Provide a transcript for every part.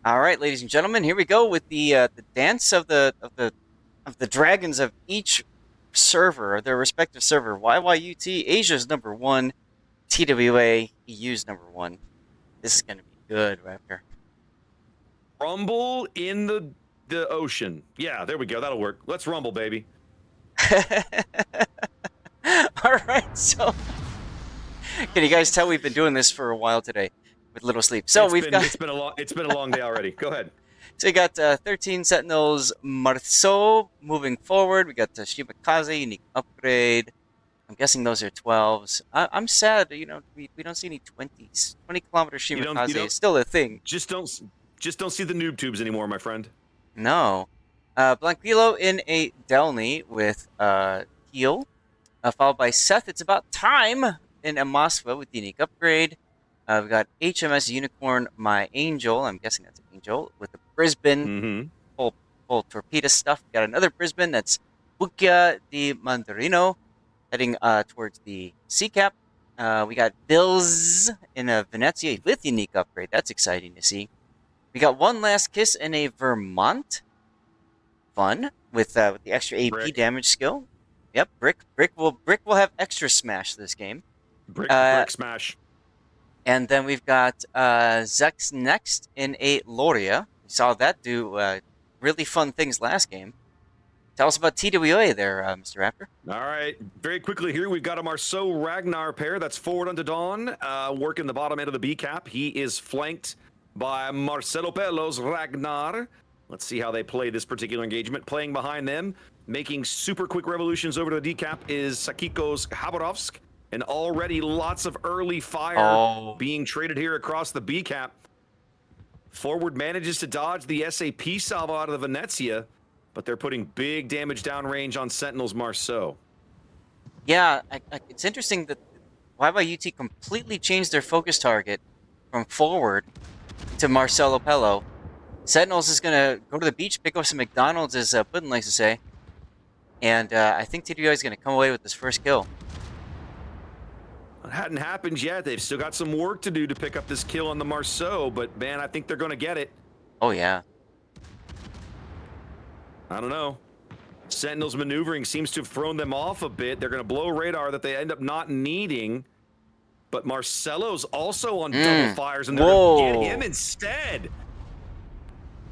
All right, ladies and gentlemen, here we go with the dance of the dragons of each server, their respective server. YYUT Asia's number one, TWA EU's number one. This is gonna be good, Raptor. Rumble in the ocean. Yeah, there we go. That'll work. Let's rumble, baby. All right, so can you guys tell we've been doing this for a while today with little sleep? So it's been a long day already. Go ahead. So we got 13 Sentinels Marceau moving forward. We got Shimakaze, unique upgrade. I'm guessing those are 12s. I'm sad, we don't see any 20s. 20-kilometer Shimakaze is still a thing. Just don't see the noob tubes anymore, my friend. No. Blanquillo in a Delny with heal, followed by Seth. It's about time in a Moskva with the unique upgrade. We've got HMS Unicorn, my Angel. I'm guessing that's an Angel with the Brisbane full torpedo stuff. We got another Brisbane that's Bucchia di Mandarino, heading towards the Sea Cap. We got Bills in a Venezia with unique upgrade. That's exciting to see. We got one last kiss in a Vermont. Fun with the extra AP damage skill. Yep, Brick will have extra smash this game. Brick smash. And then we've got Zex next in a Loria. We saw that do really fun things last game. Tell us about TWA there, Mr. Raptor. All right, very quickly here, we've got a Marceau Ragnar pair. That's forward onto Dawn, working the bottom end of the B cap. He is flanked by Marcelo Pelos Ragnar. Let's see how they play this particular engagement. Playing behind them, making super quick revolutions over to the D cap is Sakiko's Habarovsk. And already lots of early fire being traded here across the B cap. Forward manages to dodge the SAP salvo out of the Venezia, but they're putting big damage downrange on Sentinels Marceau. Yeah, it's interesting that YYUT completely changed their focus target from forward to Marcelo Pello. Sentinels is going to go to the beach, pick up some McDonald's, as Puddin likes to say. And I think TWA is going to come away with this first kill. It hadn't happened yet. They've still got some work to do to pick up this kill on the Marceau, but man, I think they're going to get it. Oh, yeah. I don't know. Sentinels maneuvering seems to have thrown them off a bit. They're going to blow radar that they end up not needing. But Marcelo's also on double fires, and they're going to get him instead.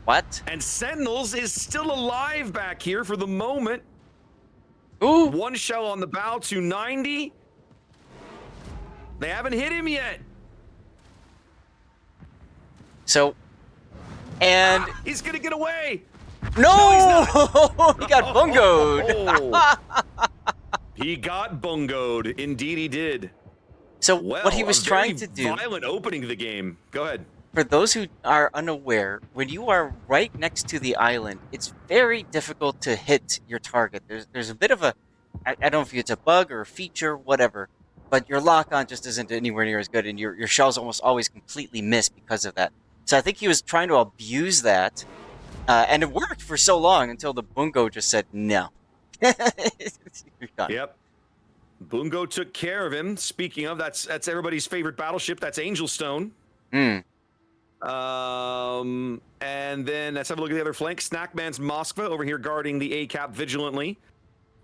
What? And Sentinels is still alive back here for the moment. Ooh. One shell on the bow, 290. They haven't hit him yet. So, and he's gonna get away. No, he got bungoed. He got bungoed. Indeed, he did. So what he was trying to do. Violent opening of the game. Go ahead. For those who are unaware, when you are right next to the island, it's very difficult to hit your target. There's a bit of a, I don't know if it's a bug or a feature, whatever, but your lock-on just isn't anywhere near as good, and your shells almost always completely miss because of that. So I think he was trying to abuse that, and it worked for so long until the Bungo just said no. Yep. Bungo took care of him. Speaking of, that's everybody's favorite battleship. That's Angelstone. And then let's have a look at the other flank. Snackman's Moskva over here guarding the A-cap vigilantly.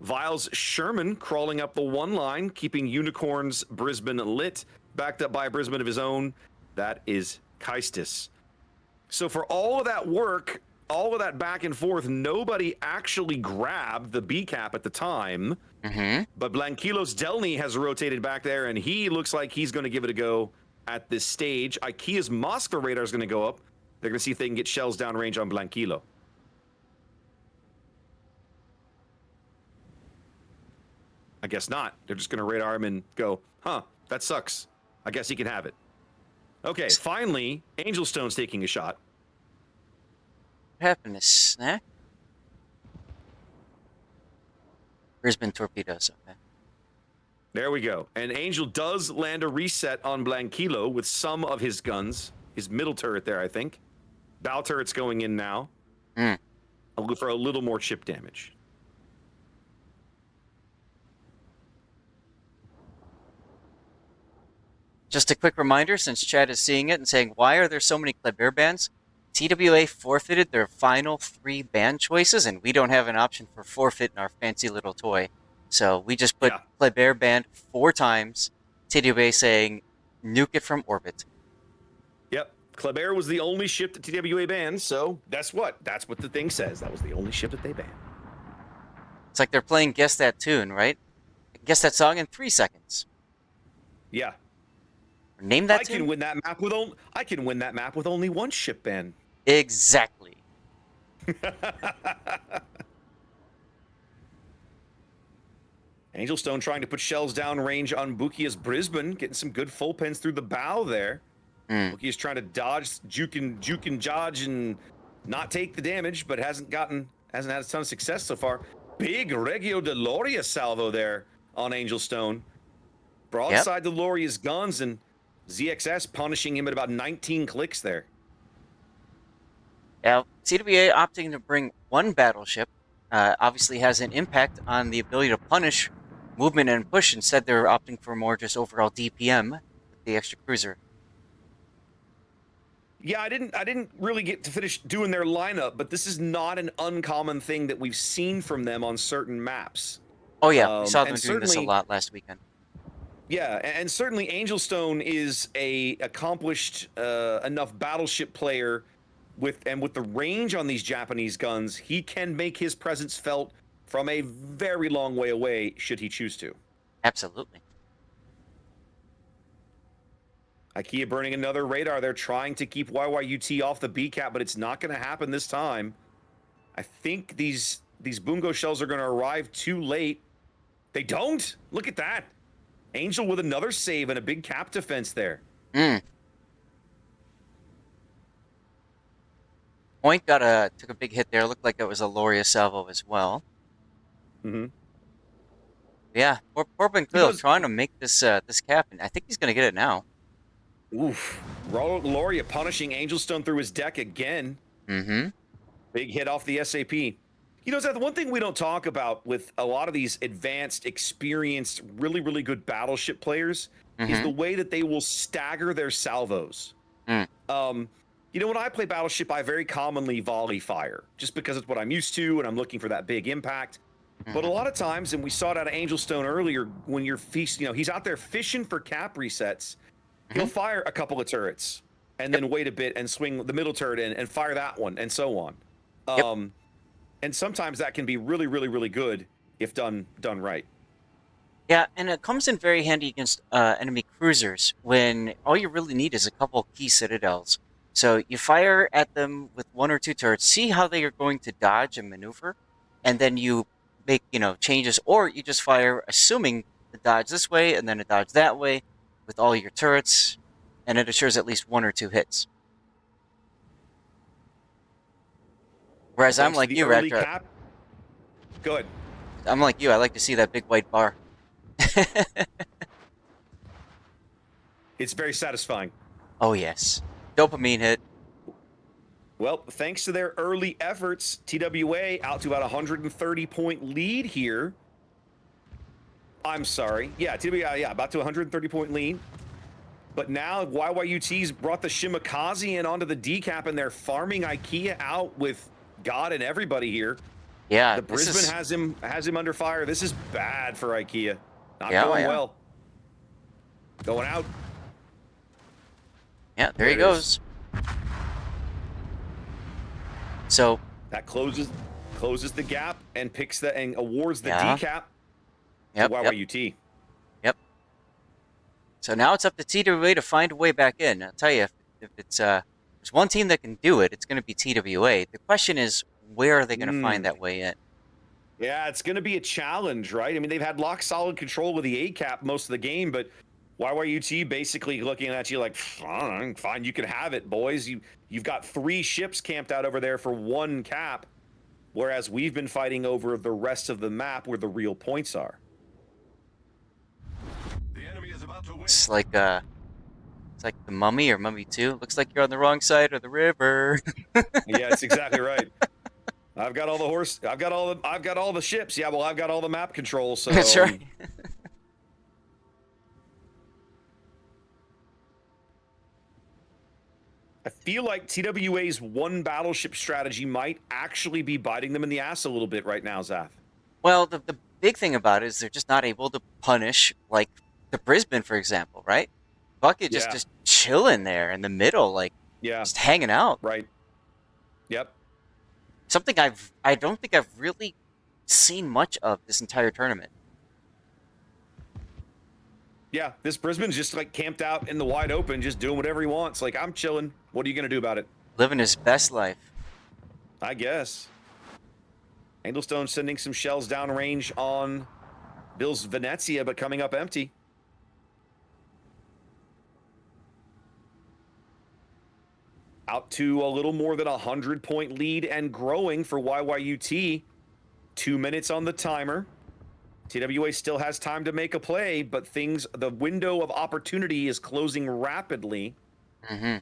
Vile's Sherman crawling up the one line, keeping Unicorn's Brisbane lit, backed up by a Brisbane of his own. That is Keistis. So for all of that work, all of that back and forth, nobody actually grabbed the B-cap at the time. But Blanquilo's Delny has rotated back there, and he looks like he's going to give it a go at this stage. IKEA's Moskva radar is going to go up. They're going to see if they can get shells downrange on Blanquilo. I guess not. They're just going to radar him and go, huh, that sucks. I guess he can have it. Okay, finally, Angelstone's taking a shot. What happened to Snack? Brisbane torpedoes, okay. There we go. And Angel does land a reset on Blanquilo with some of his guns. His middle turret there, I think. Bow turret's going in now. For a little more chip damage. Just a quick reminder, since Chad is seeing it and saying, why are there so many Kleber bands? TWA forfeited their final 3 ban choices, and we don't have an option for forfeit in our fancy little toy. So we just put Yeah. Kleber banned 4 times, TWA saying, nuke it from orbit. Yep. Kleber was the only ship that TWA banned, so that's what the thing says. That was the only ship that they banned. It's like they're playing Guess That Tune, right? Guess that song in 3 seconds. Yeah. Or name that I tune? can win that map with only one ship ban. Exactly. Angelstone trying to put shells down range on Bukia's Brisbane, getting some good full pins through the bow there. Bukia's trying to dodge, juke and dodge and not take the damage, but hasn't had a ton of success so far. Big Regio de Loria salvo there on Angelstone. Broadside to Loria's guns, and ZXS punishing him at about 19 clicks there. Now, TWA opting to bring 1 battleship obviously has an impact on the ability to punish movement and push. Instead, they're opting for more just overall DPM with the extra cruiser. Yeah, I didn't really get to finish doing their lineup, but this is not an uncommon thing that we've seen from them on certain maps. Oh yeah, we saw them doing this a lot last weekend. Yeah, and certainly Angelstone is a accomplished enough battleship player with the range on these Japanese guns, he can make his presence felt from a very long way away should he choose to. Absolutely. IKEA burning another radar. They're trying to keep YYUT off the B cap, but it's not going to happen this time. I think these Bungo shells are going to arrive too late. They don't. Look at that. Angel with another save and a big cap defense there. Point took a big hit there. Looked like it was a Loria salvo as well. Yeah, poor Benquillo trying to make this this cap, and I think he's going to get it now. Oof. Loria punishing Angelstone through his deck again. Big hit off the SAP. You know, Zach, the one thing we don't talk about with a lot of these advanced, experienced, really, really good battleship players is the way that they will stagger their salvos. You know, when I play battleship, I very commonly volley fire, just because it's what I'm used to, and I'm looking for that big impact. But a lot of times, and we saw it out of Angelstone earlier, when you're he's out there fishing for cap resets, he'll fire a couple of turrets, and then wait a bit and swing the middle turret in and fire that one, and so on. And sometimes that can be really, really, really good if done right. Yeah, and it comes in very handy against enemy cruisers when all you really need is a couple key citadels. So you fire at them with 1 or 2 turrets, see how they are going to dodge and maneuver, and then you make, changes, or you just fire assuming a dodge this way and then a dodge that way with all your turrets, and it assures at least 1 or 2 hits. Whereas I'm like you, Radgar. Good. I'm like you, I like to see that big white bar. It's very satisfying. Oh, yes. Dopamine hit. Well, thanks to their early efforts, TWA out to about 130-point lead here. I'm sorry. Yeah, TWA, about to 130-point lead. But now YYUT's brought the Shimakaze in onto the decap, and they're farming IKEA out with God and everybody here. Yeah, the Brisbane has him under fire. This is bad for IKEA. Not going well. Going out. Yeah, there he goes. So that closes the gap and picks and awards the decap to YYUT. Yep. So now it's up to TWA to find a way back in. I'll tell you, if it's there's one team that can do it, it's going to be TWA. The question is, where are they going to find that way in? Yeah, it's going to be a challenge, right? I mean, they've had lock solid control with the A cap most of the game, but YYUT basically looking at you like, fine, you can have it, boys. You've got 3 ships camped out over there for 1 cap, whereas we've been fighting over the rest of the map where the real points are. The enemy is about to win. It's like the Mummy or Mummy 2. Looks like you're on the wrong side of the river. Yeah, that's exactly right. I've got all the I've got all the ships. Yeah, well, I've got all the map control, so that's right. I feel like TWA's one battleship strategy might actually be biting them in the ass a little bit right now, Zath. Well, the big thing about it is they're just not able to punish, like, the Brisbane, for example, right? Bucket just chilling there in the middle, like, just hanging out. Right. Yep. Something I don't think I've really seen much of this entire tournament. Yeah, this Brisbane's just like camped out in the wide open, just doing whatever he wants. Like, I'm chilling. What are you gonna do about it? Living his best life. I guess. Angelstone sending some shells downrange on Bill's Venezia, but coming up empty. Out to a little more than 100-point lead and growing for YYUT. 2 minutes on the timer. TWA still has time to make a play, but the window of opportunity is closing rapidly. Mm-hmm.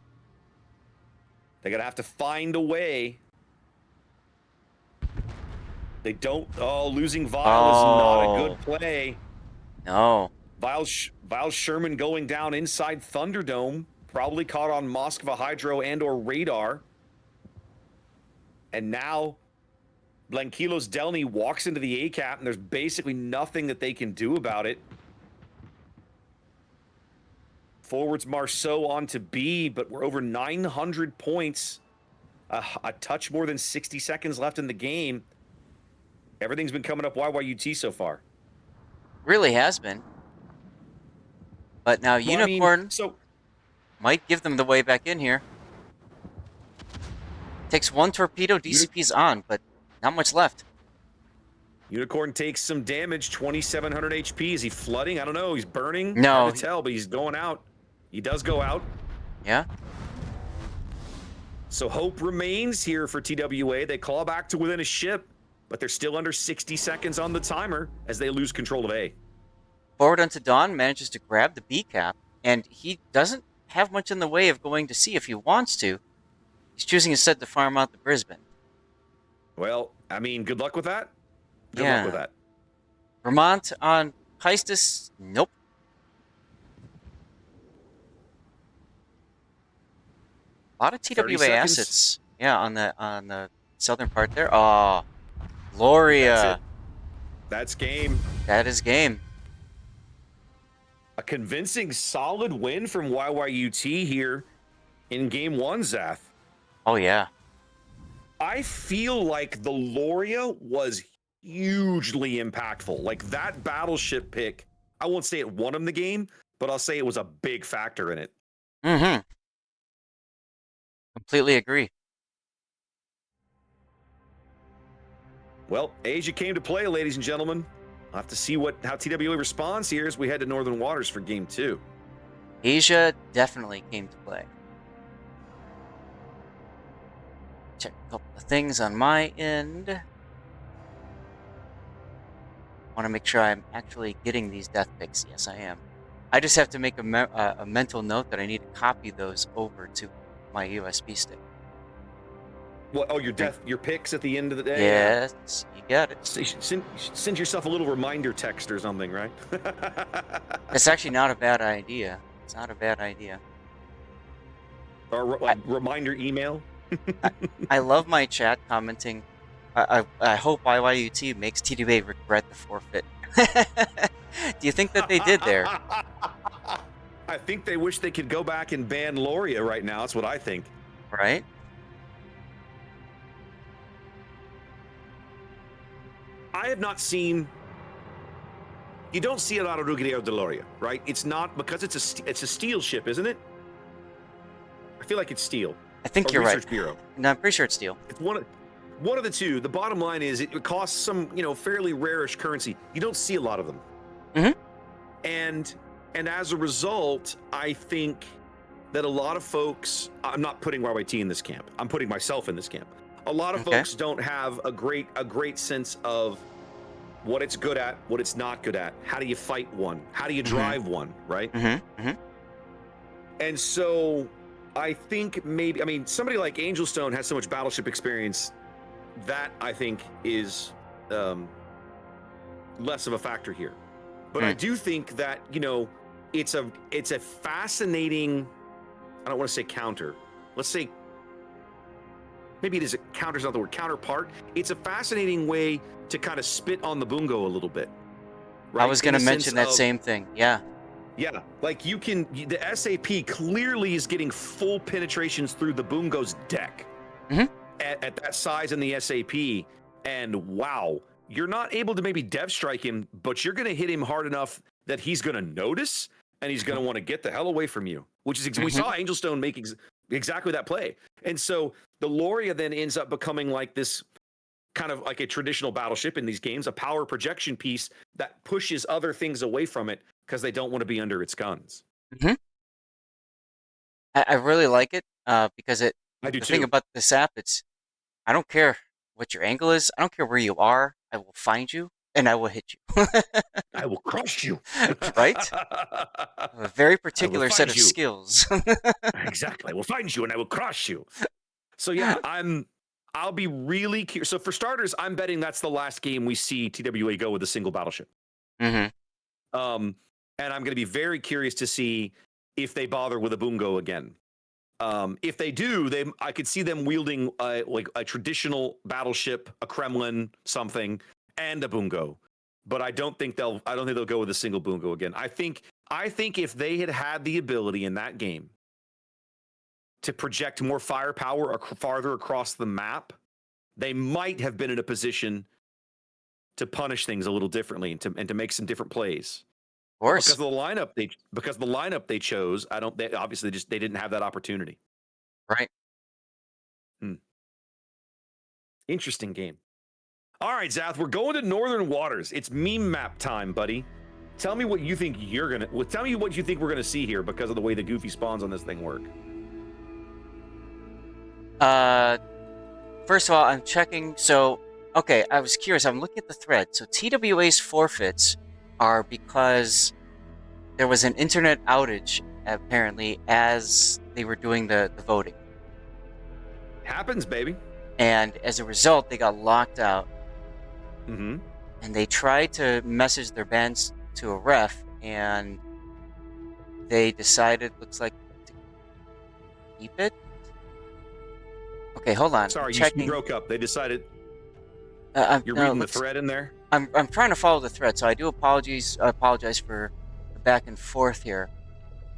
They're gonna have to find a way. They don't. Oh, losing Vile is not a good play. No. Vile Sherman going down inside Thunderdome, probably caught on Moskva Hydro and/or radar. And now Blanquilos Delny walks into the ACAP, and there's basically nothing that they can do about it. Forwards Marceau on to B, but we're over 900 points. A touch more than 60 seconds left in the game. Everything's been coming up YYUT so far. Really has been. But now Unicorn might give them the way back in here. Takes one torpedo, DCP's on, but not much left. Unicorn takes some damage, 2,700 HP. Is he flooding? I don't know. He's burning. No. Hard to tell, but he's going out. He does go out. Yeah. So hope remains here for TWA. They claw back to within a ship, but they're still under 60 seconds on the timer as they lose control of A. Forward onto Dawn manages to grab the B cap, and he doesn't have much in the way of going to C if he wants to. He's choosing instead to farm out the Brisbane. Well, I mean, good luck with that. Good Yeah. luck with that. Vermont on Heistus, nope. A lot of 30 TWA seconds. assets. Yeah, on the southern part there. Oh, Gloria. That's game. That is game. A convincing, solid win from YYUT here in game one, Zath. Oh, yeah. I feel like the Loria was hugely impactful. Like, that battleship pick, I won't say it won him the game, but I'll say it was a big factor in it. Mm-hmm. Completely agree. Well, Asia came to play, ladies and gentlemen. I'll have to see how TWA responds here as we head to Northern Waters for game two. Asia definitely came to play. Check a couple of things on my end. Want to make sure I'm actually getting these death picks. Yes, I am. I just have to make a mental note that I need to copy those over to my USB stick. What? Oh, your picks at the end of the day? Yes, you got it. So you should send yourself a little reminder text or something, right? It's actually not a bad idea. It's not a bad idea. Or reminder email. I love my chat commenting. I hope YYUT makes TWA regret the forfeit. Do you think that they did there? I think they wish they could go back and ban Loria right now. That's what I think. Right? I have not seen. You don't see a lot of Ruggiero de Loria, right? It's not because it's a steel ship, isn't it? I feel like it's steel. I think you're Research right. Bureau. No, I'm pretty sure it's steel. It's one of the two. The bottom line is it costs some, fairly rarish currency. You don't see a lot of them. Mm-hmm. And as a result, I think that a lot of folks, I'm not putting YYT in this camp. I'm putting myself in this camp. A lot of folks don't have a great sense of what it's good at, what it's not good at. How do you fight one? How do you drive one, right? Mm-hmm. Mm-hmm. And so I think somebody like Angelstone has so much battleship experience that I think is less of a factor here. But I do think that, it's a fascinating, I don't want to say counter, let's say, maybe it is counter's not the word, counterpart. It's a fascinating way to kind of spit on the bungo a little bit. Right? I was going to mention that same thing. Yeah. Yeah, like the SAP clearly is getting full penetrations through the bungo's deck at that size in the SAP. And wow, you're not able to maybe dev strike him, but you're going to hit him hard enough that he's going to notice and he's going to want to get the hell away from you, which is we saw Angelstone make exactly that play. And so the Loria then ends up becoming like this kind of like a traditional battleship in these games, a power projection piece that pushes other things away from it because they don't want to be under its guns. I really like it because I do the too. thing about this app, I don't care what your angle is. I don't care where you are. I will find you and I will hit you. I will crush you. Right? I have a very particular set of skills. Exactly. I will find you and I will crush you. So yeah, I'll be really curious. So for starters, I'm betting that's the last game we see TWA go with a single battleship. Mm-hmm. And I'm going to be very curious to see if they bother with a bungo again. If they do, I could see them wielding like a traditional battleship, a Kremlin, something, and a bungo. But I don't think they'll go with a single bungo again. I think if they had the ability in that game to project more firepower farther across the map, they might have been in a position to punish things a little differently and to make some different plays. Of course. Because the lineup they chose, they obviously they didn't have that opportunity. Right. Interesting game. All right, Zath, we're going to Northern Waters. It's meme map time, buddy. Tell me what you think tell me what you think we're gonna see here because of the way the goofy spawns on this thing work. First of all, I'm checking. So, okay, I was curious. I'm looking at the thread. So TWA's forfeits are because there was an internet outage, apparently, as they were doing the voting. Happens, baby. And as a result, they got locked out. Mm-hmm. And they tried to message their bans to a ref, and they decided, looks like, to keep it. Okay, hold on. Sorry, you broke up. They decided. You're reading the thread in there? I'm trying to follow the thread, so I do apologize for the back and forth here.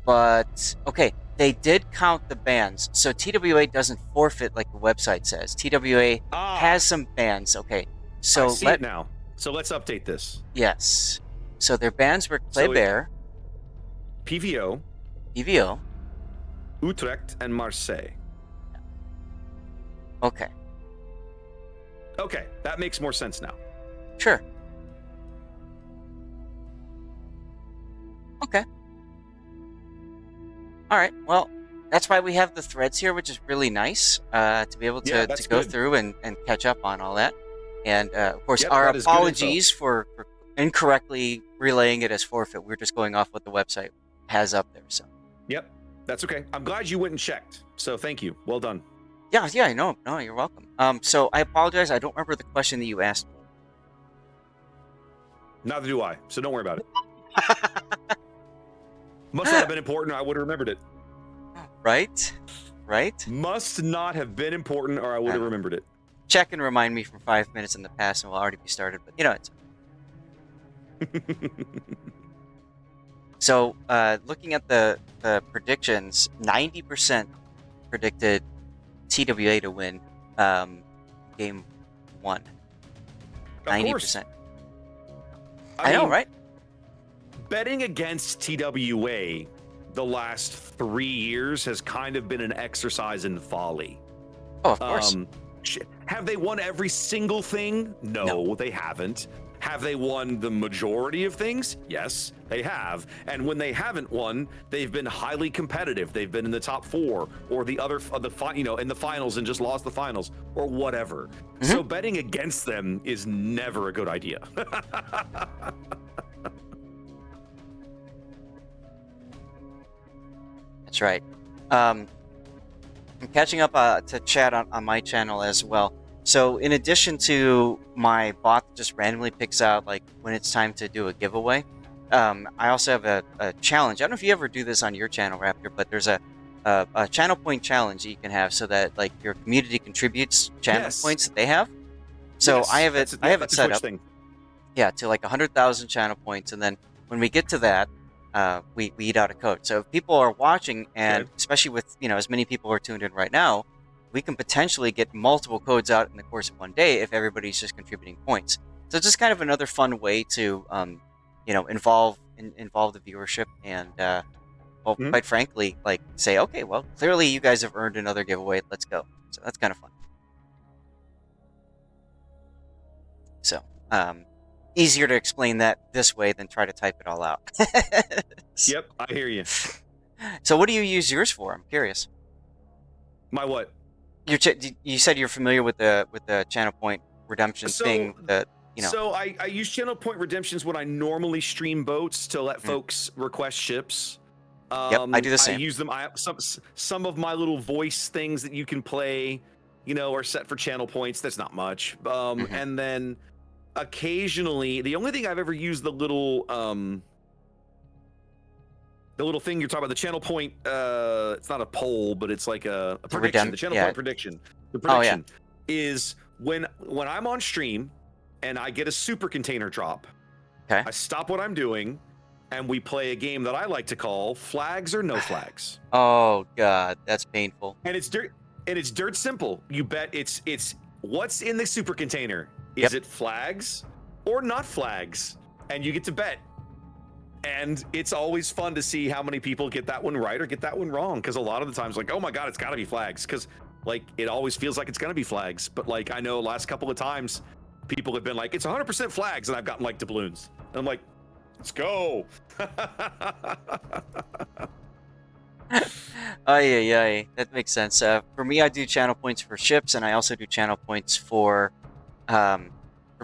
But, okay, they did count the bans. So TWA doesn't forfeit like the website says. TWA has some bans. Okay, so I see it now. So let's update this. Yes. So their bans were Kleber, PVO, EVO, Utrecht, and Marseille. Okay. Okay, that makes more sense now. Sure. Okay. All right. Well, that's why we have the threads here, which is really nice to be able to go through and catch up on all that. And, of course, our apologies for incorrectly relaying it as forfeit. We're just going off what the website has up there. So. Yep, that's okay. I'm glad you went and checked. So thank you. Well done. Yeah, no, you're welcome. So I apologize. I don't remember the question that you asked me. Neither do I. So don't worry about it. Must not have been important, or I would have remembered it. Right? Must not have been important, or I would have remembered it. Check and remind me from 5 minutes in the past, and we'll already be started. But it's. So, looking at the predictions, 90% predicted TWA to win game 1. 90%. I know, right? Betting against TWA the last 3 years has kind of been an exercise in folly. Oh, of course. Have they won every single thing? No, they haven't. Have they won the majority of things? Yes, they have. And when they haven't won, they've been highly competitive. They've been in the top 4 or in the finals and just lost the finals or whatever. Mm-hmm. So betting against them is never a good idea. That's right. I'm catching up to chat on my channel as well. So in addition to my bot that just randomly picks out like when it's time to do a giveaway, I also have a challenge. I don't know if you ever do this on your channel, Raptor, but there's a a channel point challenge that you can have, so that like your community contributes channel points that they have. So Yes, I have it. I have it set up. Thing. Yeah, to like 100,000 channel points, and then when we get to that, we eat out a code. So if people are watching, and especially with as many people are tuned in right now, we can potentially get multiple codes out in the course of one day if everybody's just contributing points. So it's just kind of another fun way to involve the viewership, and quite frankly, like say, okay, well, clearly you guys have earned another giveaway. Let's go. So that's kind of fun. So easier to explain that this way than try to type it all out. Yep, I hear you. So what do you use yours for? I'm curious. My what? You said you're familiar with the channel point redemption thing that So I use channel point redemptions when I normally stream boats to let folks request ships. Yep, I do the same. I use them. I have some of my little voice things that you can play, are set for channel points. That's not much. And then occasionally, the only thing I've ever used the little thing you're talking about, the channel point. It's not a poll, but it's like a prediction. The channel point prediction. The prediction is when I'm on stream and I get a super container drop. Okay. I stop what I'm doing, and we play a game that I like to call Flags or No Flags. Oh God, that's painful. And it's dirt simple. You bet it's what's in the super container. Is it flags or not flags? And you get to bet. And it's always fun to see how many people get that one right or get that one wrong. Because a lot of the times, like, oh my God, it's got to be flags. Because like it always feels like it's gonna be flags. But like I know last couple of times, people have been like, it's 100% flags, and I've gotten like doubloons. And I'm like, let's go. Oh yeah, that makes sense. For me, I do channel points for ships, and I also do channel points for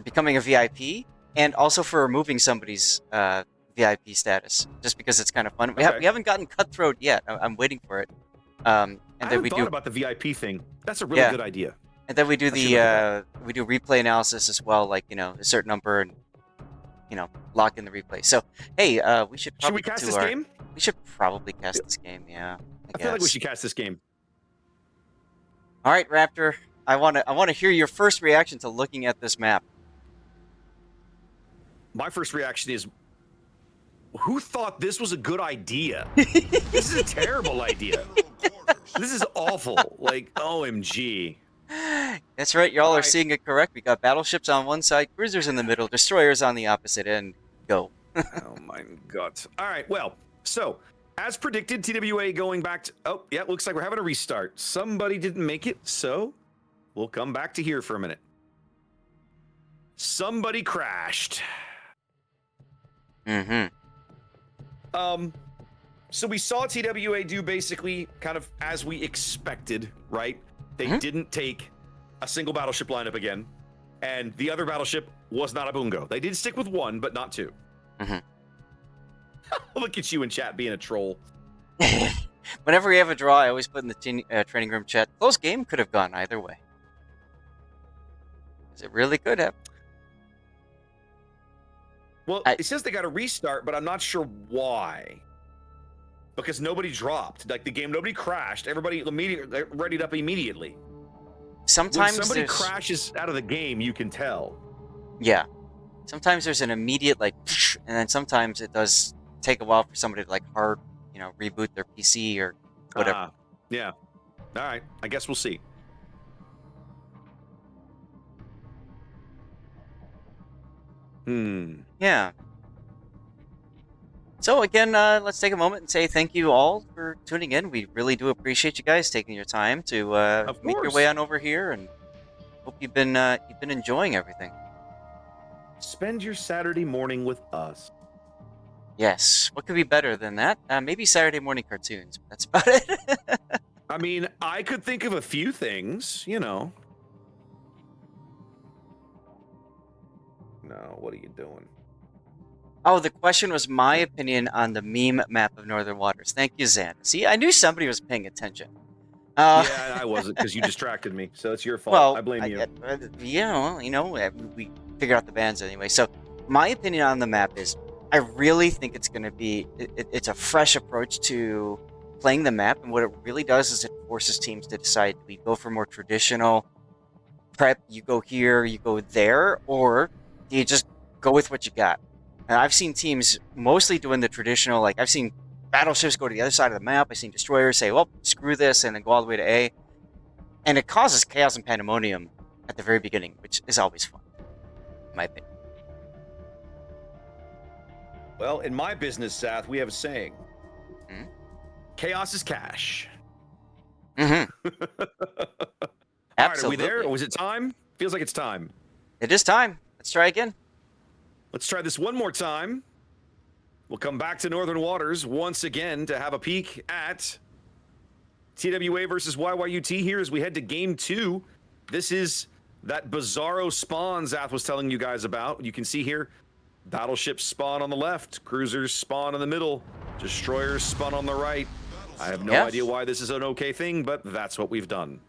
becoming a VIP, and also for removing somebody's VIP status, just because it's kind of fun. We haven't gotten Cutthroat yet. I'm waiting for it. And I then haven't we thought do about the VIP thing. That's a really good idea. And then we do we do replay analysis as well, like a certain number, and lock in the replay. So hey, we should probably cast this game? We should probably cast this game. Yeah, I feel like we should cast this game. All right, Raptor. I want to hear your first reaction to looking at this map. My first reaction is, who thought this was a good idea? This is a terrible idea. This is awful. Like, OMG. That's right. Y'all are seeing it correct. We got battleships on one side, cruisers in the middle, destroyers on the opposite end. Go. Oh my God. All right. Well, so as predicted, TWA going back to, looks like we're having a restart. Somebody didn't make it, so we'll come back to here for a minute. Somebody crashed. So we saw TWA do basically kind of as we expected, right? They didn't take a single battleship lineup again, and the other battleship was not a Bungo. They did stick with one, but not two. Look at you in chat being a troll. Whenever we have a draw, I always put in the training room chat, close game, could have gone either way. Because it really could have. Well, it says they got a restart, but I'm not sure why. Because nobody dropped. Like the game, nobody crashed. Everybody immediately readied up immediately. Sometimes when somebody crashes out of the game, you can tell. Yeah. Sometimes there's an immediate and then sometimes it does take a while for somebody to hard, reboot their PC or whatever. Yeah. All right. I guess we'll see. Yeah. So again, let's take a moment and say thank you all for tuning in. We really do appreciate you guys taking your time to make your way on over here, and hope you've been enjoying everything. Spend your Saturday morning with us. Yes. What could be better than that? Maybe Saturday morning cartoons. But that's about it. I mean, I could think of a few things, No, what are you doing? Oh, the question was my opinion on the meme map of Northern Waters. Thank you, Zan. See, I knew somebody was paying attention. Yeah, I wasn't because you distracted me, so it's your fault. Well, I blame you. We figured out the bands anyway. So my opinion on the map is I really think it's going to be, it's a fresh approach to playing the map, and what it really does is it forces teams to decide, do we go for more traditional prep, you go here, you go there, or do you just go with what you got? And I've seen teams mostly doing the traditional, like I've seen battleships go to the other side of the map, I've seen destroyers say, well, screw this, and then go all the way to A. And it causes chaos and pandemonium at the very beginning, which is always fun, in my opinion. Well, in my business, Seth, we have a saying. Hmm? Chaos is cash. Mm-hmm. All Absolutely. right, are we there? Or was it time? Feels like it's time. It is time. Let's try again. Let's try this one more time. We'll come back to Northern Waters once again to have a peek at TWA versus YYUT here as we head to Game 2. This is that bizarro spawn Zath was telling you guys about. You can see here, battleships spawn on the left, cruisers spawn in the middle, destroyers spawn on the right. I have no idea why this is an okay thing, but that's what we've done.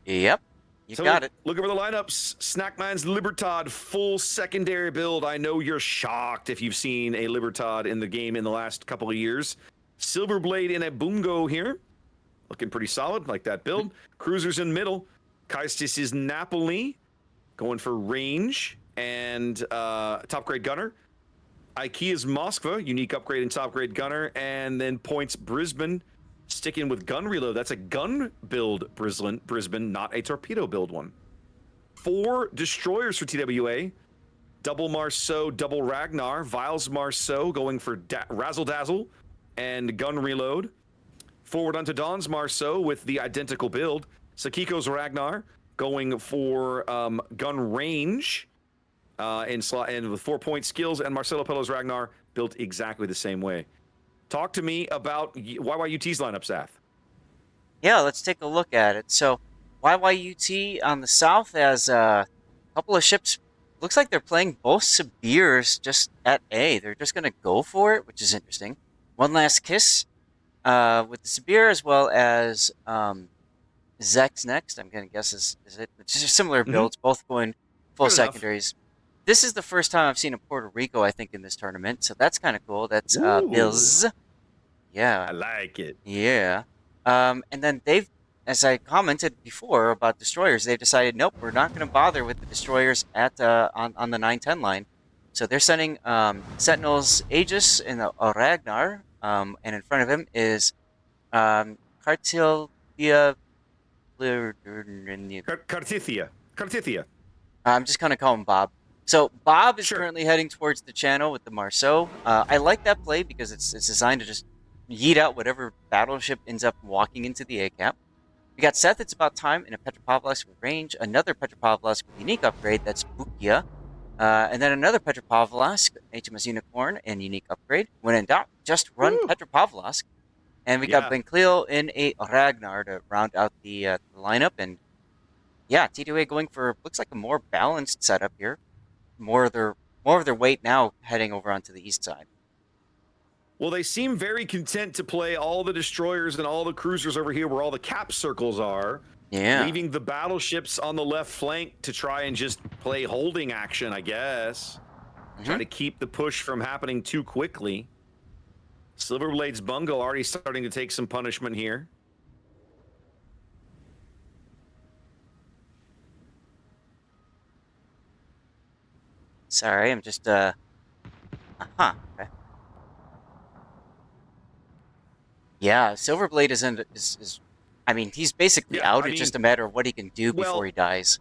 Yep. You got it. Look over the lineups. Snackman's Libertad, full secondary build. I know you're shocked if you've seen a Libertad in the game in the last couple of years. Silverblade in a Bungo here. Looking pretty solid, like that build. Cruisers in middle. Kaistis is Napoli, going for range and top grade gunner. iCUE is Moskva, unique upgrade and top grade gunner. And then points Brisbane, sticking with gun reload. That's a gun build Brisbane, not a torpedo build one. 4 destroyers for TWA. Double Marceau, double Ragnar. Viles Marceau going for Razzle Dazzle and gun reload. Forward onto Don's Marceau with the identical build. Sakiko's Ragnar going for gun range and with 4-point skills. And Marcelo Pello's Ragnar built exactly the same way. Talk to me about YYUT's lineup, Seth. Yeah, let's take a look at it. So, YYUT on the south has a couple of ships. Looks like they're playing both Sibirs just at A. They're just going to go for it, which is interesting. One Last Kiss with the Sibir, as well as Zex next. I'm going to guess is it? It's just similar builds, both going full secondaries. This is the first time I've seen a Puerto Rico, I think, in this tournament, so that's kind of cool. That's Bills. Yeah. I like it. Yeah. And then they've, as I commented before about destroyers, they've decided, nope, we're not going to bother with the destroyers at on the 9-10 line. So they're sending Sentinels Aegis and a Ragnar, and in front of him is Cartithia. Cartithia. I'm just going to call him Bob. So Bob is currently heading towards the channel with the Marceau. I like that play because it's designed to just yeet out whatever battleship ends up walking into the A-cap. We got Seth, It's About Time, in a Petropavlovsk with range, another Petropavlovsk with unique upgrade, that's Bukia, and then another Petropavlovsk, HMS Unicorn, and unique upgrade. When in doubt, just run Petropavlovsk. And we got Bencleo in a Ragnar to round out the lineup. And yeah, TWA going for, looks like a more balanced setup here. More of their weight now heading over onto the east side. Well, they seem very content to play all the destroyers and all the cruisers over here where all the cap circles are. Yeah. Leaving the battleships on the left flank to try and just play holding action, I guess. Try to keep the push from happening too quickly. Silverblade's Bungo already starting to take some punishment here. Sorry, I'm just, okay. Yeah, Silverblade is I mean, he's basically out. It's just a matter of what he can do before he dies.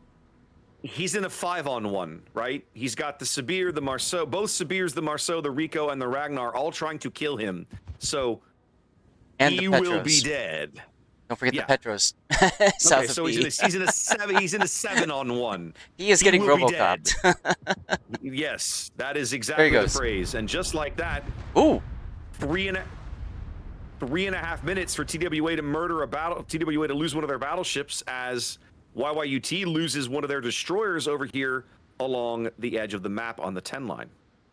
He's in a 5-on-1, right? He's got the Sibir, the Marceau, both Sibirs, the Marceau, the Rico, and the Ragnar all trying to kill him. So he will be dead. Don't forget the Petros. Okay, so he's in a 7-on-1. He is getting RoboCopped. Yes, that is exactly the phrase. And just like that, 3.5 minutes for TWA to murder TWA to lose one of their battleships as YYUT loses one of their destroyers over here along the edge of the map on the 10 line.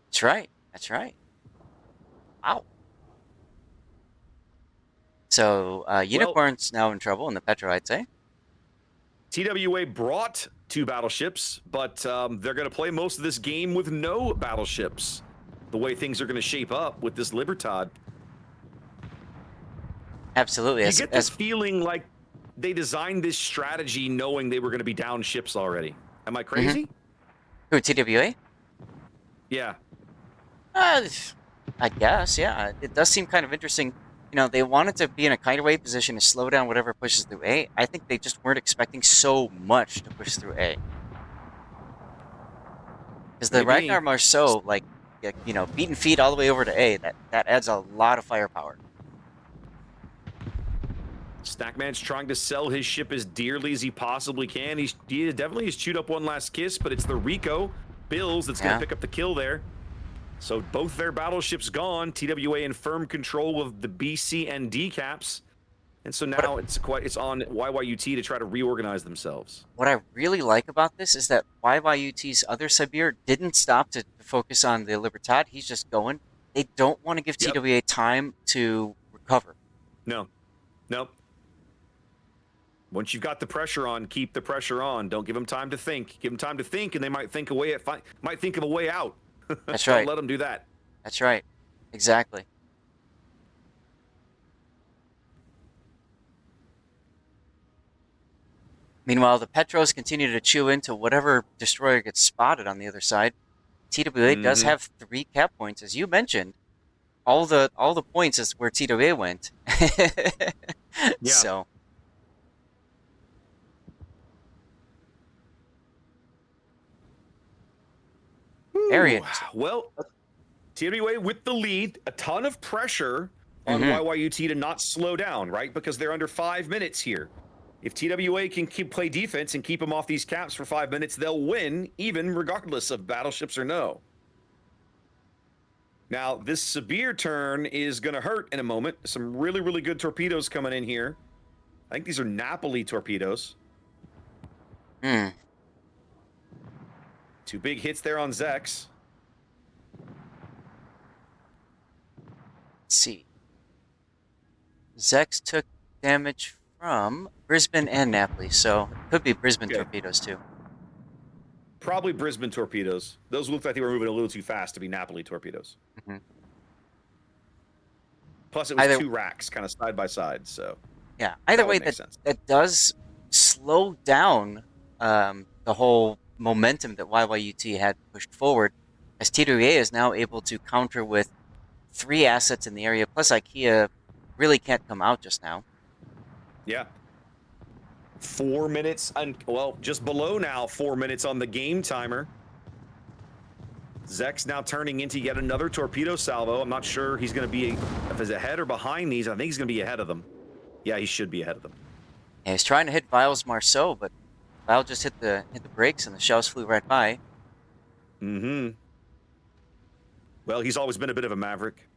That's right. That's right. Wow. So Unicorn's now in trouble in the Petro, I'd say. TWA brought 2 battleships, but they're going to play most of this game with no battleships. The way things are going to shape up with this Libertad. Absolutely. You get this feeling like they designed this strategy knowing they were going to be down ships already. Am I crazy? Who, TWA? Yeah. I guess, yeah. It does seem kind of interesting. You know, they wanted to be in a kind of way position to slow down whatever pushes through A. I think they just weren't expecting so much to push through A. Because the Maybe. Ragnar Marceau, like, you know, beaten feet all the way over to A, that adds a lot of firepower. Snackman's trying to sell his ship as dearly as he possibly can. He definitely has chewed up one last kiss, but it's the Rico Bills that's going to pick up the kill there. So both their battleships gone. TWA in firm control of the B, C, and D caps. And so now it's on YYUT to try to reorganize themselves. What I really like about this is that YYUT's other Sibir didn't stop to focus on the Libertad. He's just going. They don't want to give TWA time to recover. No. Nope. Once you've got the pressure on, keep the pressure on. Don't give them time to think. Give them time to think, and they might think of a way out. That's right. Don't let them do that. That's right. Exactly. Meanwhile, the Petros continue to chew into whatever destroyer gets spotted on the other side. TWA does have 3 cap points, as you mentioned. All the points is where TWA went. Yeah. So. Very interesting. Well, TWA with the lead, a ton of pressure on YYUT to not slow down, right? Because they're under 5 minutes here. If TWA can play defense and keep them off these caps for 5 minutes, they'll win, even regardless of battleships or no. Now, this Sibir turn is going to hurt in a moment. Some really, really good torpedoes coming in here. I think these are Napoli torpedoes. 2 big hits there on Zex. Let's see. Zex took damage from Brisbane and Napoli, so it could be Brisbane torpedoes too. Probably Brisbane torpedoes. Those looked like they were moving a little too fast to be Napoli torpedoes. Plus, it was 2 racks kind of side by side, so... Yeah, either way, that does slow down the whole momentum that YYUT had pushed forward, as TWA is now able to counter with 3 assets in the area, plus iCUE really can't come out just now. Yeah. 4 minutes, well, just below now 4 minutes on the game timer. Zex now turning into yet another torpedo salvo. I'm not sure he's going to be, if he's ahead or behind these. I think he's going to be ahead of them. Yeah, he should be ahead of them. And he's trying to hit Vile's Marceau, but Vile just hit the brakes and the shells flew right by. Well, he's always been a bit of a maverick.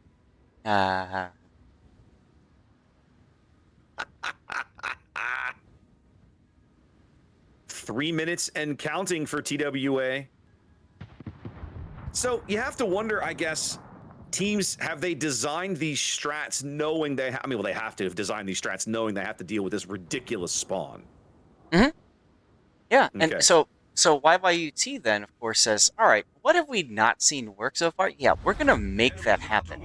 3 minutes and counting for TWA. So you have to wonder, I guess, teams, have they designed these strats knowing they I mean, well, they have to have designed these strats knowing they have to deal with this ridiculous spawn. Yeah, and so YYUT then, of course, says, all right, what have we not seen work so far? Yeah, we're going to make that happen.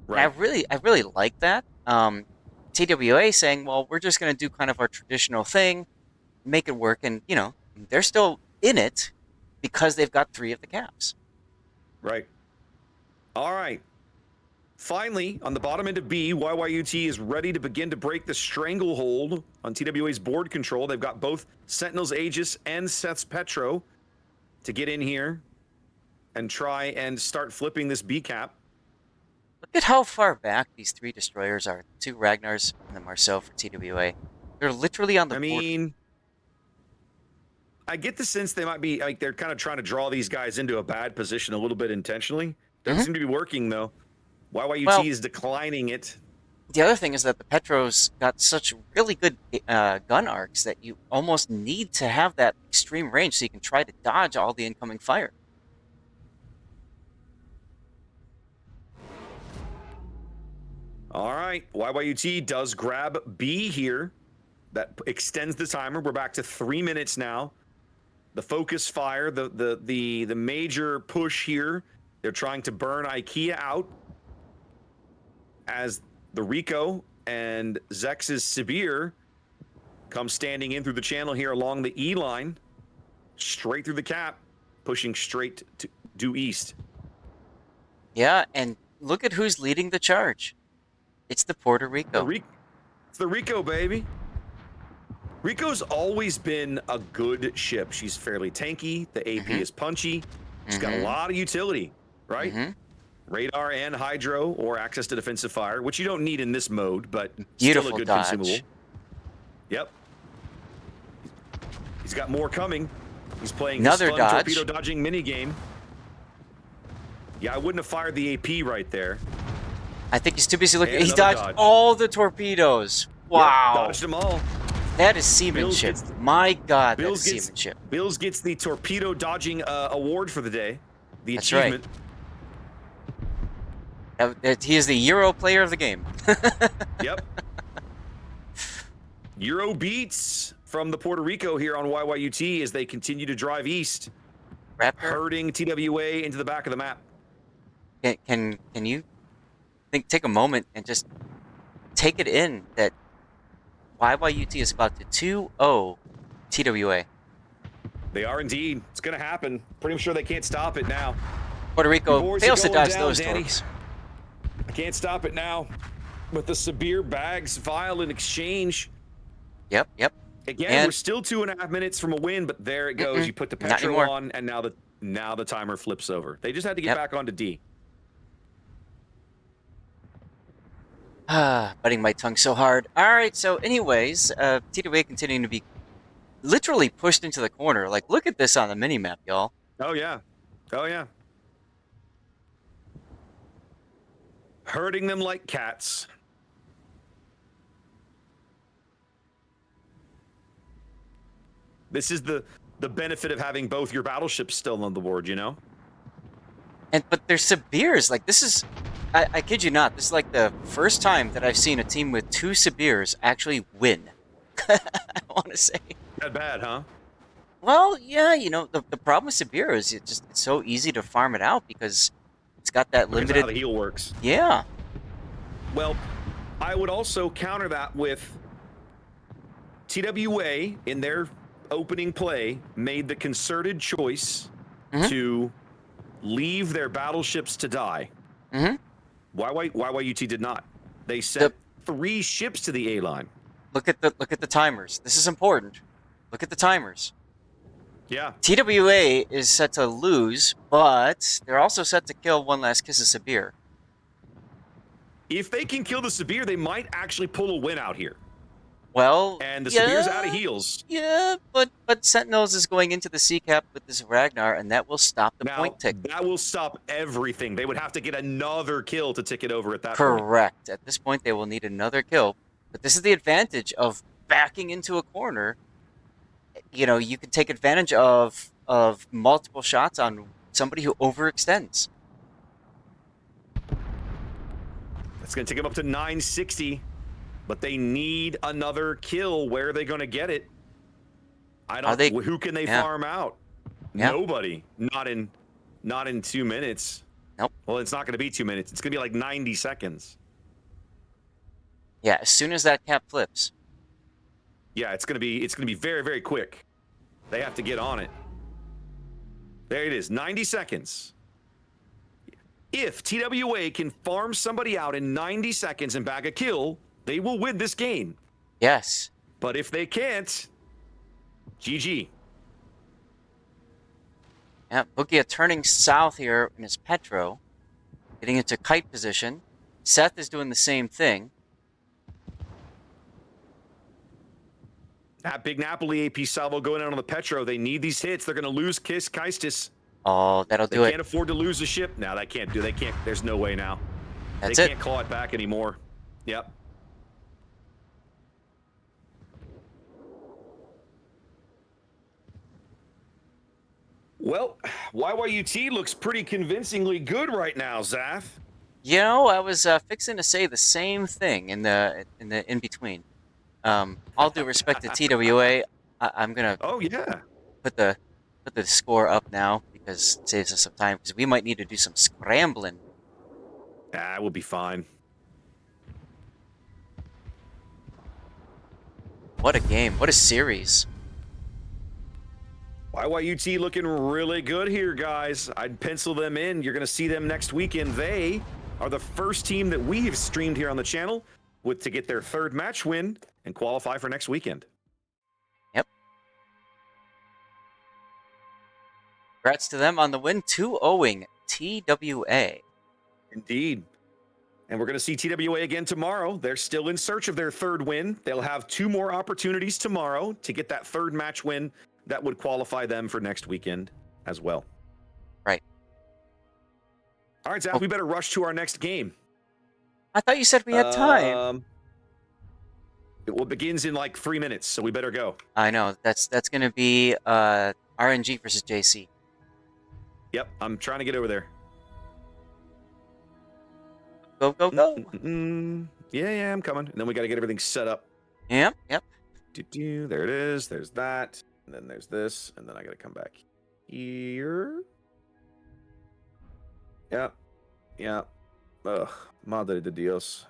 Right. I really like that. TWA saying, well, we're just going to do kind of our traditional thing, make it work, and, you know, they're still in it because they've got 3 of the caps. Right. All right. Finally, on the bottom end of B, YYUT is ready to begin to break the stranglehold on TWA's board control. They've got both Sentinel's Aegis and Seth's Petro to get in here and try and start flipping this B cap. Look at how far back these 3 destroyers are. 2 Ragnars and the Marceau for TWA. They're literally on the board. I mean, I get the sense they might be, like, they're kind of trying to draw these guys into a bad position a little bit intentionally. Doesn't seem to be working, though. YYUT is declining it. The other thing is that the Petros got such really good gun arcs that you almost need to have that extreme range so you can try to dodge all the incoming fire. All right, YYUT does grab B here. That extends the timer. We're back to 3 minutes now. The focus fire, the major push here. They're trying to burn iCUE out as the Rico and Zex's Sibir comes standing in through the channel here along the E line, straight through the cap, pushing straight to due east. Yeah, and look at who's leading the charge. It's the Puerto Rico. It's the Rico, baby. Rico's always been a good ship. She's fairly tanky. The AP is punchy. She's got a lot of utility, right? Radar and hydro or access to defensive fire, which you don't need in this mode, but Beautiful still a good dodge. consumable. Yep. He's got more coming. He's playing Another his fun dodge. torpedo dodging mini game. Yeah, I wouldn't have fired the AP right there. I think he's too busy looking. And He another dodged dodge. all the torpedoes. Wow. Yep, dodged them all. That is seamanship. My God, that is seamanship. Bills gets the torpedo dodging award for the day. The That's right. achievement. He is the Euro player of the game. Yep. Euro beats from the Puerto Rico here on YYUT as they continue to drive east, Raptor, herding TWA into the back of the map. can you take a moment and just take it in that YYUT is about to 2-0 TWA. They are indeed. It's going to happen. Pretty sure they can't stop it now. Puerto Rico Boys fails are to going dodge down, those Danny. torps. I can't stop it now. With the Sibir bags vial in exchange. Yep. Again, And- we're still 2.5 minutes from a win, but there it goes. You put the Not petro anymore. on, and now the timer flips over. They just had to get back onto D. Biting my tongue so hard. Alright, so anyways, TWA continuing to be literally pushed into the corner. Like, look at this on the mini-map, y'all. Oh, yeah. Oh, yeah. Herding them like cats. This is the benefit of having both your battleships still on the board, you know? But they're Sibirs. Like, this is... I kid you not, this is like the first time that I've seen a team with 2 Sibirs actually win. I want to say. That bad, huh? Well, yeah, you know, the problem with Sibir is it's so easy to farm it out because it's got that Because limited... how the heal works. Yeah. Well, I would also counter that with TWA in their opening play made the concerted choice to leave their battleships to die. YYUT did not. They sent 3 ships to the A line. Look at the timers. This is important. Look at the timers. Yeah. TWA is set to lose, but they're also set to kill one last kiss of Sibir. If they can kill the Sibir, they might actually pull a win out here. Well, And the Sibir's out of heals. Yeah, but Sentinels is going into the C cap with this Ragnar, and that will stop the Now, point tick. that will stop everything. They would have to get another kill to tick it over at that point. Correct. At this point, they will need another kill. But this is the advantage of backing into a corner. You know, you can take advantage of multiple shots on somebody who overextends. That's going to take them up to 960. But they need another kill. Where are they going to get it? I don't. Who can they farm out? Yeah. Nobody. Not in 2 minutes. Nope. Well, it's not going to be 2 minutes. It's going to be like 90 seconds. Yeah, as soon as that cap flips. Yeah, it's going to be very, very quick. They have to get on it. There it is. 90 seconds. If TWA can farm somebody out in 90 seconds and bag a kill, they will win this game. Yes. But if they can't, GG. Yeah, Bukia turning south here in his Petro, getting into kite position. Seth is doing the same thing. That big Napoli AP salvo going out on the Petro. They need these hits. They're going to lose Kaistis. Oh, that'll do They it. can't afford to lose the ship. No, they can't. There's no way now. That's They it. can't claw it back anymore. Yep. Well, YYUT looks pretty convincingly good right now, Zath. You know, I was fixing to say the same thing in the in between. All due respect to TWA, I'm gonna put the score up now because it saves us some time because we might need to do some scrambling. We'll be fine. What a game. What a series. YYUT looking really good here, guys. I'd pencil them in. You're going to see them next weekend. They are the first team that we have streamed here on the channel to get their 3rd match win and qualify for next weekend. Yep. Congrats to them on the win, 2-0ing TWA. Indeed. And we're going to see TWA again tomorrow. They're still in search of their 3rd win. They'll have 2 more opportunities tomorrow to get that 3rd match win that would qualify them for next weekend as well. Right. All right, Zach, we better rush to our next game. I thought you said we had time. It begins in like 3 minutes, so we better go. I know. That's going to be RNG versus JC. Yep, I'm trying to get over there. Go, go, go. Yeah, I'm coming. And then we got to get everything set up. Yep. There it is. There's that. And then there's this. And then I got to come back here. Yeah. Ugh. Madre de Dios.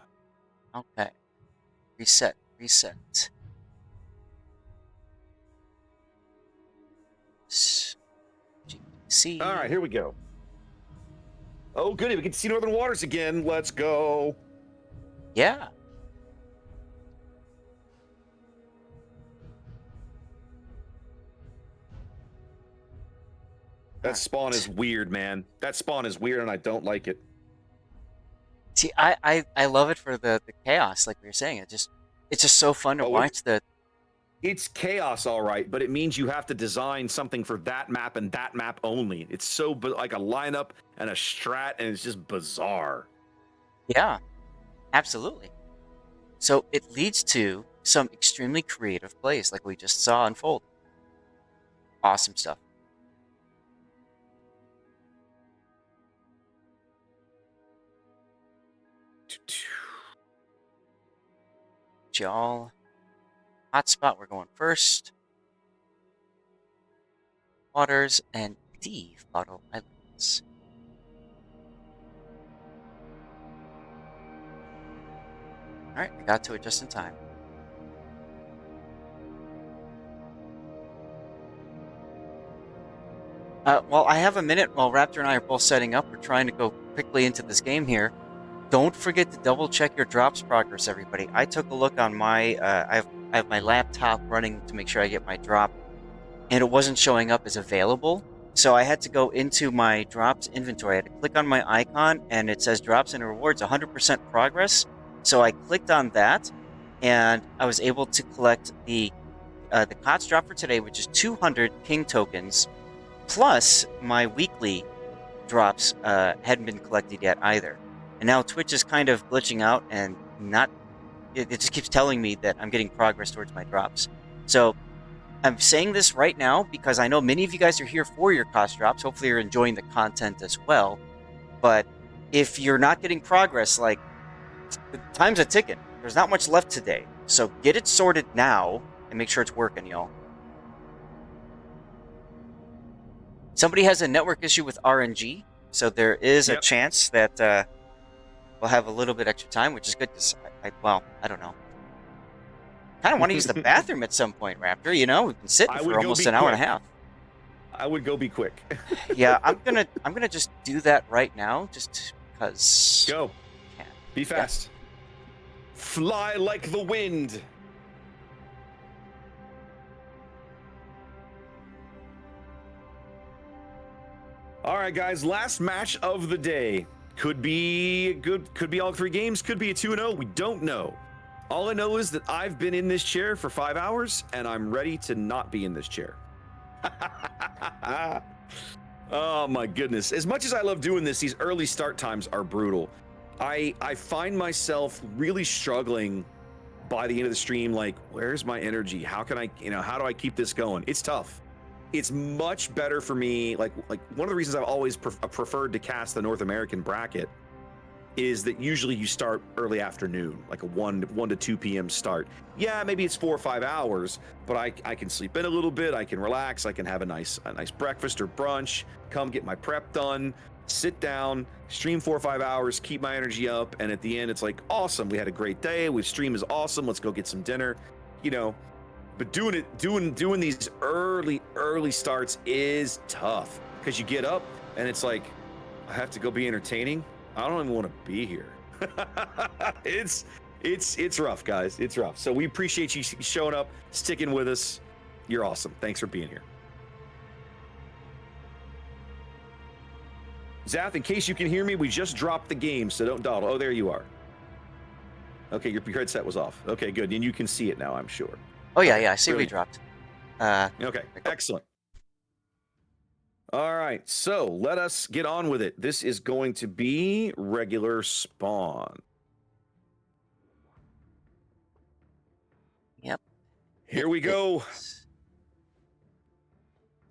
Okay. Reset. GC. All right, here we go. Oh, goody. We get to see Northern Waters again. Let's go. Yeah. That spawn is weird, man. That spawn is weird, and I don't like it. See, I love it for the chaos, like we were saying. It's just so fun to watch the. It's chaos, all right, but it means you have to design something for that map and that map only. It's so like a lineup and a strat, and it's just bizarre. Yeah, absolutely. So it leads to some extremely creative plays, like we just saw unfold. Awesome stuff. Y'all. Hotspot, we're going first. Waters and D Photo Islands. Alright, I got to it just in time. Well, I have a minute while Raptor and I are both setting up. We're trying to go quickly into this game here. Don't forget to double check your drops progress, everybody. I took a look on my, I have my laptop running to make sure I get my drop, and it wasn't showing up as available. So I had to go into my drops inventory. I had to click on my icon, and it says drops and rewards 100% progress. So I clicked on that, and I was able to collect the KOTS drop for today, which is 200 ping tokens, plus my weekly drops hadn't been collected yet either. And now Twitch is kind of glitching out and it just keeps telling me that I'm getting progress towards my drops. So I'm saying this right now because I know many of you guys are here for your KOTS drops. Hopefully you're enjoying the content as well. But if you're not getting progress, like, the time's a ticking. There's not much left today. So get it sorted now and make sure it's working, y'all. Somebody has a network issue with RNG, so there is a chance that we'll have a little bit extra time, which is good because, well, I don't know. Kind of want to use the bathroom at some point, Raptor. You know, we've been sitting for almost an hour and a half. I would go be quick. Yeah, I'm gonna just do that right now, just because. Go. Be fast. Yeah. Fly like the wind. All right, guys. Last match of the day. Could be good. Could be all 3 games. Could be a 2-0. We don't know. All I know is that I've been in this chair for 5 hours, and I'm ready to not be in this chair. Oh my goodness. As much as I love doing this, these early start times are brutal. I find myself really struggling by the end of the stream, like, where's my energy? How can I, how do I keep this going? It's tough. It's much better for me. Like one of the reasons I've always preferred to cast the North American bracket is that usually you start early afternoon, like a 1 to 2 p.m. start. Yeah, maybe it's 4 or 5 hours, but I can sleep in a little bit. I can relax. I can have a nice breakfast or brunch. Come get my prep done. Sit down, stream 4 or 5 hours, keep my energy up, and at the end, it's like, awesome. We had a great day. Stream is awesome. Let's go get some dinner. But doing these early starts is tough because you get up and it's like, I have to go be entertaining. I don't even want to be here. It's rough, guys. It's rough. So we appreciate you showing up, sticking with us. You're awesome. Thanks for being here. Zath, in case you can hear me, we just dropped the game, so don't dawdle. Oh, there you are. Okay, your headset was off. Okay, good. And you can see it now, I'm sure. Oh, yeah, Okay, yeah. I see we brilliant. dropped. Okay, excellent. All right, so let us get on with it. This is going to be regular spawn. Yep. Here we go.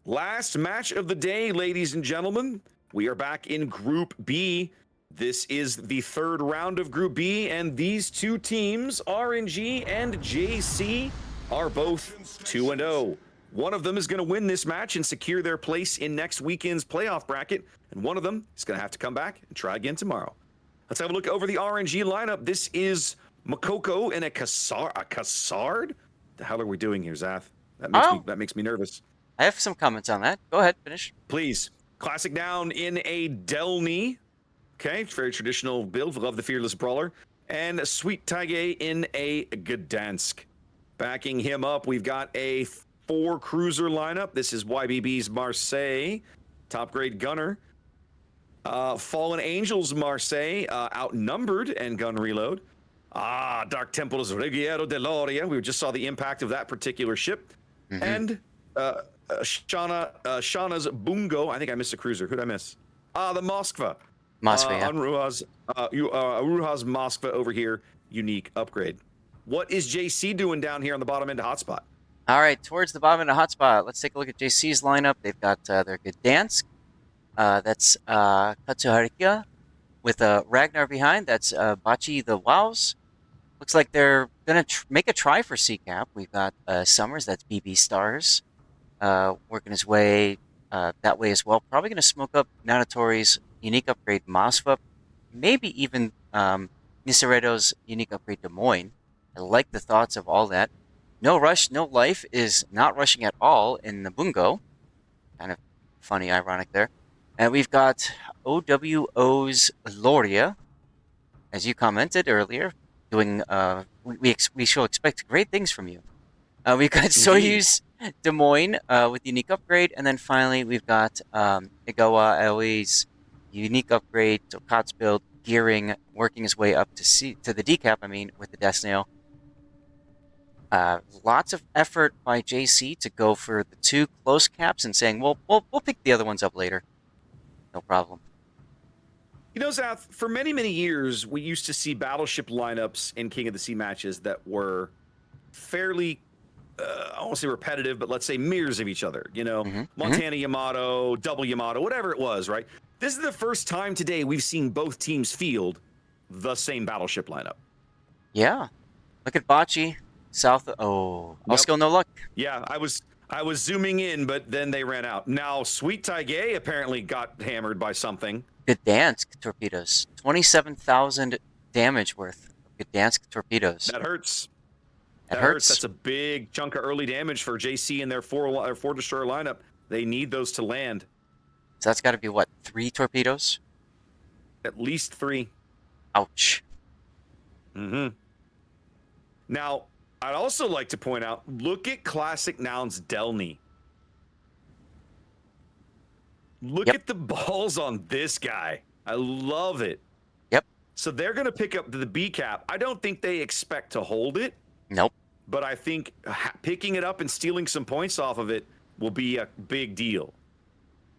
Last match of the day, ladies and gentlemen. We are back in Group B. This is the third round of Group B, and these two teams, RNG and JC, are both 2-0. One of them is going to win this match and secure their place in next weekend's playoff bracket, and one of them is going to have to come back and try again tomorrow. Let's have a look over the RNG lineup. This is Makoko and a Cassard? The hell are we doing here, Zath? That makes me nervous. I have some comments on that. Go ahead, finish. Please. Classic down in a Delny. Okay, very traditional build. Love the Fearless Brawler. And Sweet Taige in a Gdansk. Backing him up, we've got a 4-cruiser lineup. This is YBB's Marseille. Top grade gunner. Fallen Angels Marseille, outnumbered and gun reload. Dark Temple's Rigiero de Loria. We just saw the impact of that particular ship. And Shauna's Bungo. I think I missed a cruiser. Who'd I miss? The Moskva. Moskva, yeah. Aruha's Moskva over here. Unique upgrade. What is JC doing down here on the bottom end of hotspot? All right, towards the bottom end of hotspot. Let's take a look at JC's lineup. They've got their Gdansk. That's Katsuharikia with Ragnar behind. That's Bachi the Wows. Looks like they're going to make a try for CCAP. We've got Summers. That's BB Stars. Working his way that way as well. Probably going to smoke up Nanatori's unique upgrade Moskva. Maybe even Nisaredo's unique upgrade Des Moines. I like the thoughts of all that. No Rush, No Life is not rushing at all in the Bungo. Kind of funny, ironic there. And we've got OWO's Loria, as you commented earlier, doing. We shall expect great things from you. We've got Soyuz Des Moines with unique upgrade, and then finally we've got Igawa Aoi's unique upgrade to KOTS build, gearing, working his way up to the decap. I mean, with the Death Nail. Lots of effort by JC to go for the 2 close caps and saying, well, we'll pick the other ones up later. No problem. You know, Zath, for many, many years, we used to see battleship lineups in King of the Sea matches that were fairly, I won't say repetitive, but let's say mirrors of each other. You know, Montana Yamato, double Yamato, whatever it was, right? This is the first time today we've seen both teams field the same battleship lineup. Yeah. Look at Bachi. South. Oh, Osco, no luck. Yeah, I was zooming in, but then they ran out. Now, Sweet Taige apparently got hammered by something. Gdansk torpedoes. 27,000 damage worth of Gdansk torpedoes. That hurts. That hurts. That's a big chunk of early damage for JC and their 4 destroyer lineup. They need those to land. So that's got to be, what, 3 torpedoes? At least 3. Ouch. Now, I'd also like to point out, look at Classic Noun's Delny. Look at the balls on this guy. I love it. Yep. So they're going to pick up the B cap. I don't think they expect to hold it. Nope. But I think picking it up and stealing some points off of it will be a big deal.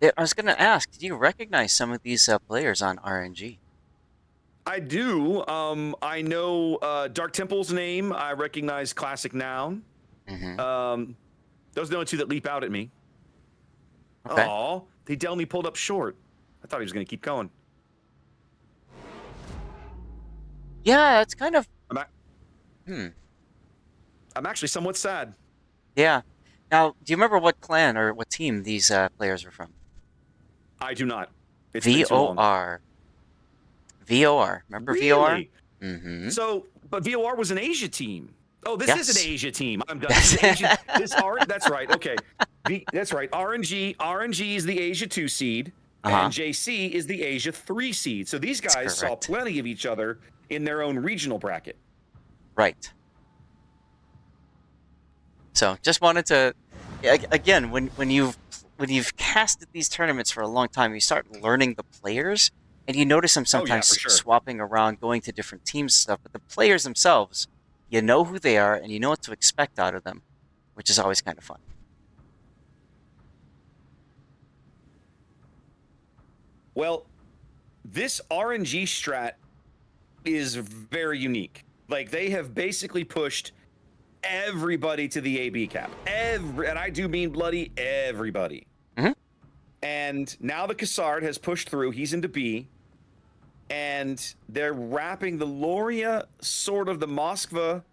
I was going to ask, do you recognize some of these players on RNG? I do. I know Dark Temple's name. I recognize Classic Noun. Those are the only 2 that leap out at me. Okay. Aw, they Delny pulled up short. I thought he was going to keep going. Yeah, it's kind of... I'm actually somewhat sad. Yeah. Now, do you remember what clan or what team these players are from? I do not. It's been too long. VOR. VOR. Remember Really? VOR? So, but VOR was an Asia team. Oh, this is an Yes. Asia team. I'm done. This is Asia. That's right. Okay. That's right. RNG is the Asia 2 seed, and JC is the Asia 3 seed. So these guys saw plenty of each other in their own regional bracket. Right. So just wanted to, again, when you've casted these tournaments for a long time, you start learning the players, and you notice them sometimes swapping around, going to different teams and stuff. But the players themselves, you know who they are, and you know what to expect out of them, which is always kind of fun. Well, this RNG strat is very unique. Like, they have basically pushed everybody to the AB cap. And I do mean bloody everybody. And now the Cassard has pushed through. He's into B. And they're wrapping the Loria, sort of the Moskva,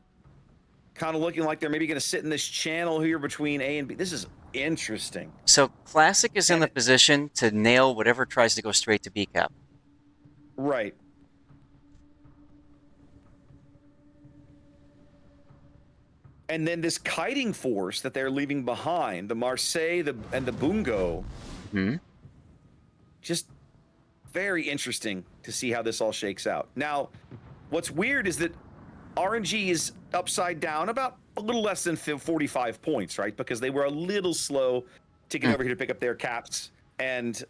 kind of looking like they're maybe going to sit in this channel here between A and B. This is interesting. So Classic is in the position to nail whatever tries to go straight to B cap. Right. And then this kiting force that they're leaving behind, the Marseille and the Bungo, just very interesting to see how this all shakes out. Now, what's weird is that RNG is upside down about a little less than 45 points, right? Because they were a little slow to get over here to pick up their caps. And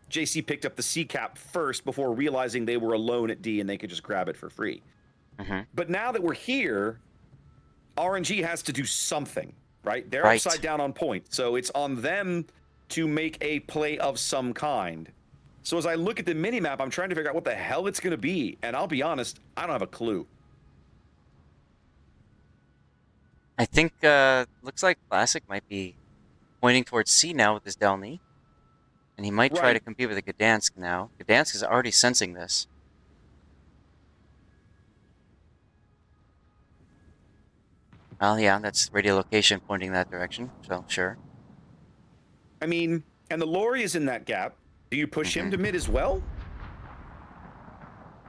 JC picked up the C cap first before realizing they were alone at D and they could just grab it for free. But now that we're here, RNG has to do something, right? They're upside down on points. So it's on them to make a play of some kind. So as I look at the minimap, I'm trying to figure out what the hell it's going to be. And I'll be honest, I don't have a clue. I think looks like Classic might be pointing towards C now with his Delny. And he might try to compete with the Gdansk now. Gdansk is already sensing this. Well, yeah, that's radio location pointing that direction, so sure. I mean, and the Lori is in that gap. Do you push him to mid as well?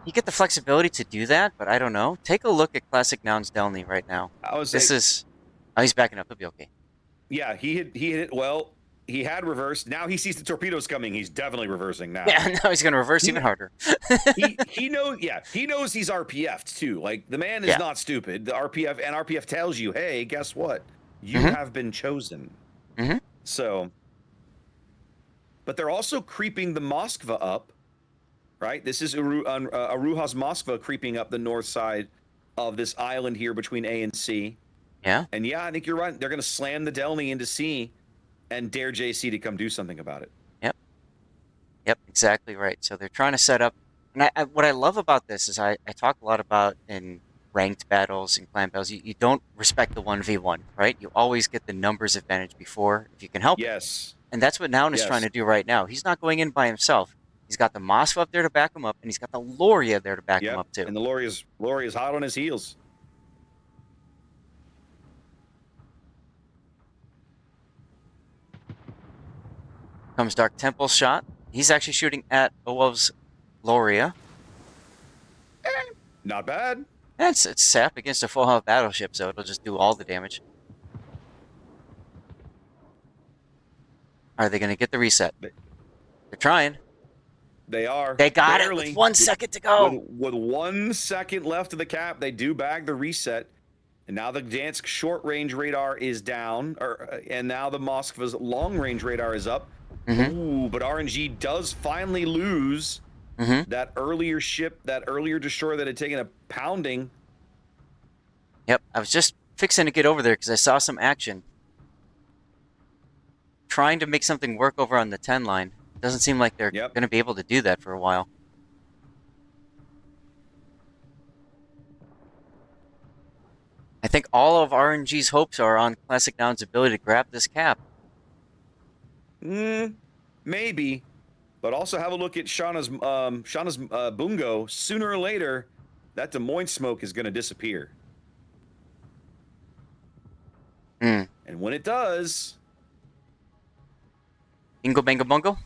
You get the flexibility to do that, but I don't know. Take a look at Classic Noun's Delny right now. Oh, he's backing up. He'll be okay. Yeah, he hit it well. He had reversed. Now he sees the torpedoes coming. He's definitely reversing now. Yeah, now he's going to reverse even harder. he knows. Yeah, he knows he's RPF'd too. Like, the man is not stupid. The RPF tells you, hey, guess what? You have been chosen. So, but they're also creeping the Moskva up, right? This is Aruha's Moskva creeping up the north side of this island here between A and C. Yeah. And yeah, I think you're right. They're going to slam the Delny into C and dare JC to come do something about it. Yep, exactly right. So they're trying to set up, and what I love about this is I talk a lot about in ranked battles and clan battles, you don't respect the 1v1, right? You always get the numbers advantage before, if you can help it. And that's what Noun is trying to do right now. He's not going in by himself. He's got the Moskva up there to back him up, and he's got the Loria there to back him up too. And the Loria's hot on his heels. Comes Dark Temple's shot. He's actually shooting at Owov's Loria. Not bad. It's sap against a full health battleship, so it'll just do all the damage. Are they going to get the reset? They're trying. They are. They got it with 1 second to go. With 1 second left of the cap, they do bag the reset. And now the Gdansk short-range radar is down, and now the Moskva's long-range radar is up. Ooh, but RNG does finally lose that earlier ship, that earlier destroyer that had taken a pounding. Yep, I was just fixing to get over there because I saw some action. Trying to make something work over on the 10 line. Doesn't seem like they're going to be able to do that for a while. I think all of RNG's hopes are on Classic Noun's ability to grab this cap. Maybe, but also have a look at Shauna's Bungo. Sooner or later, that Des Moines smoke is going to disappear. And when it does, Bingo bango bungo.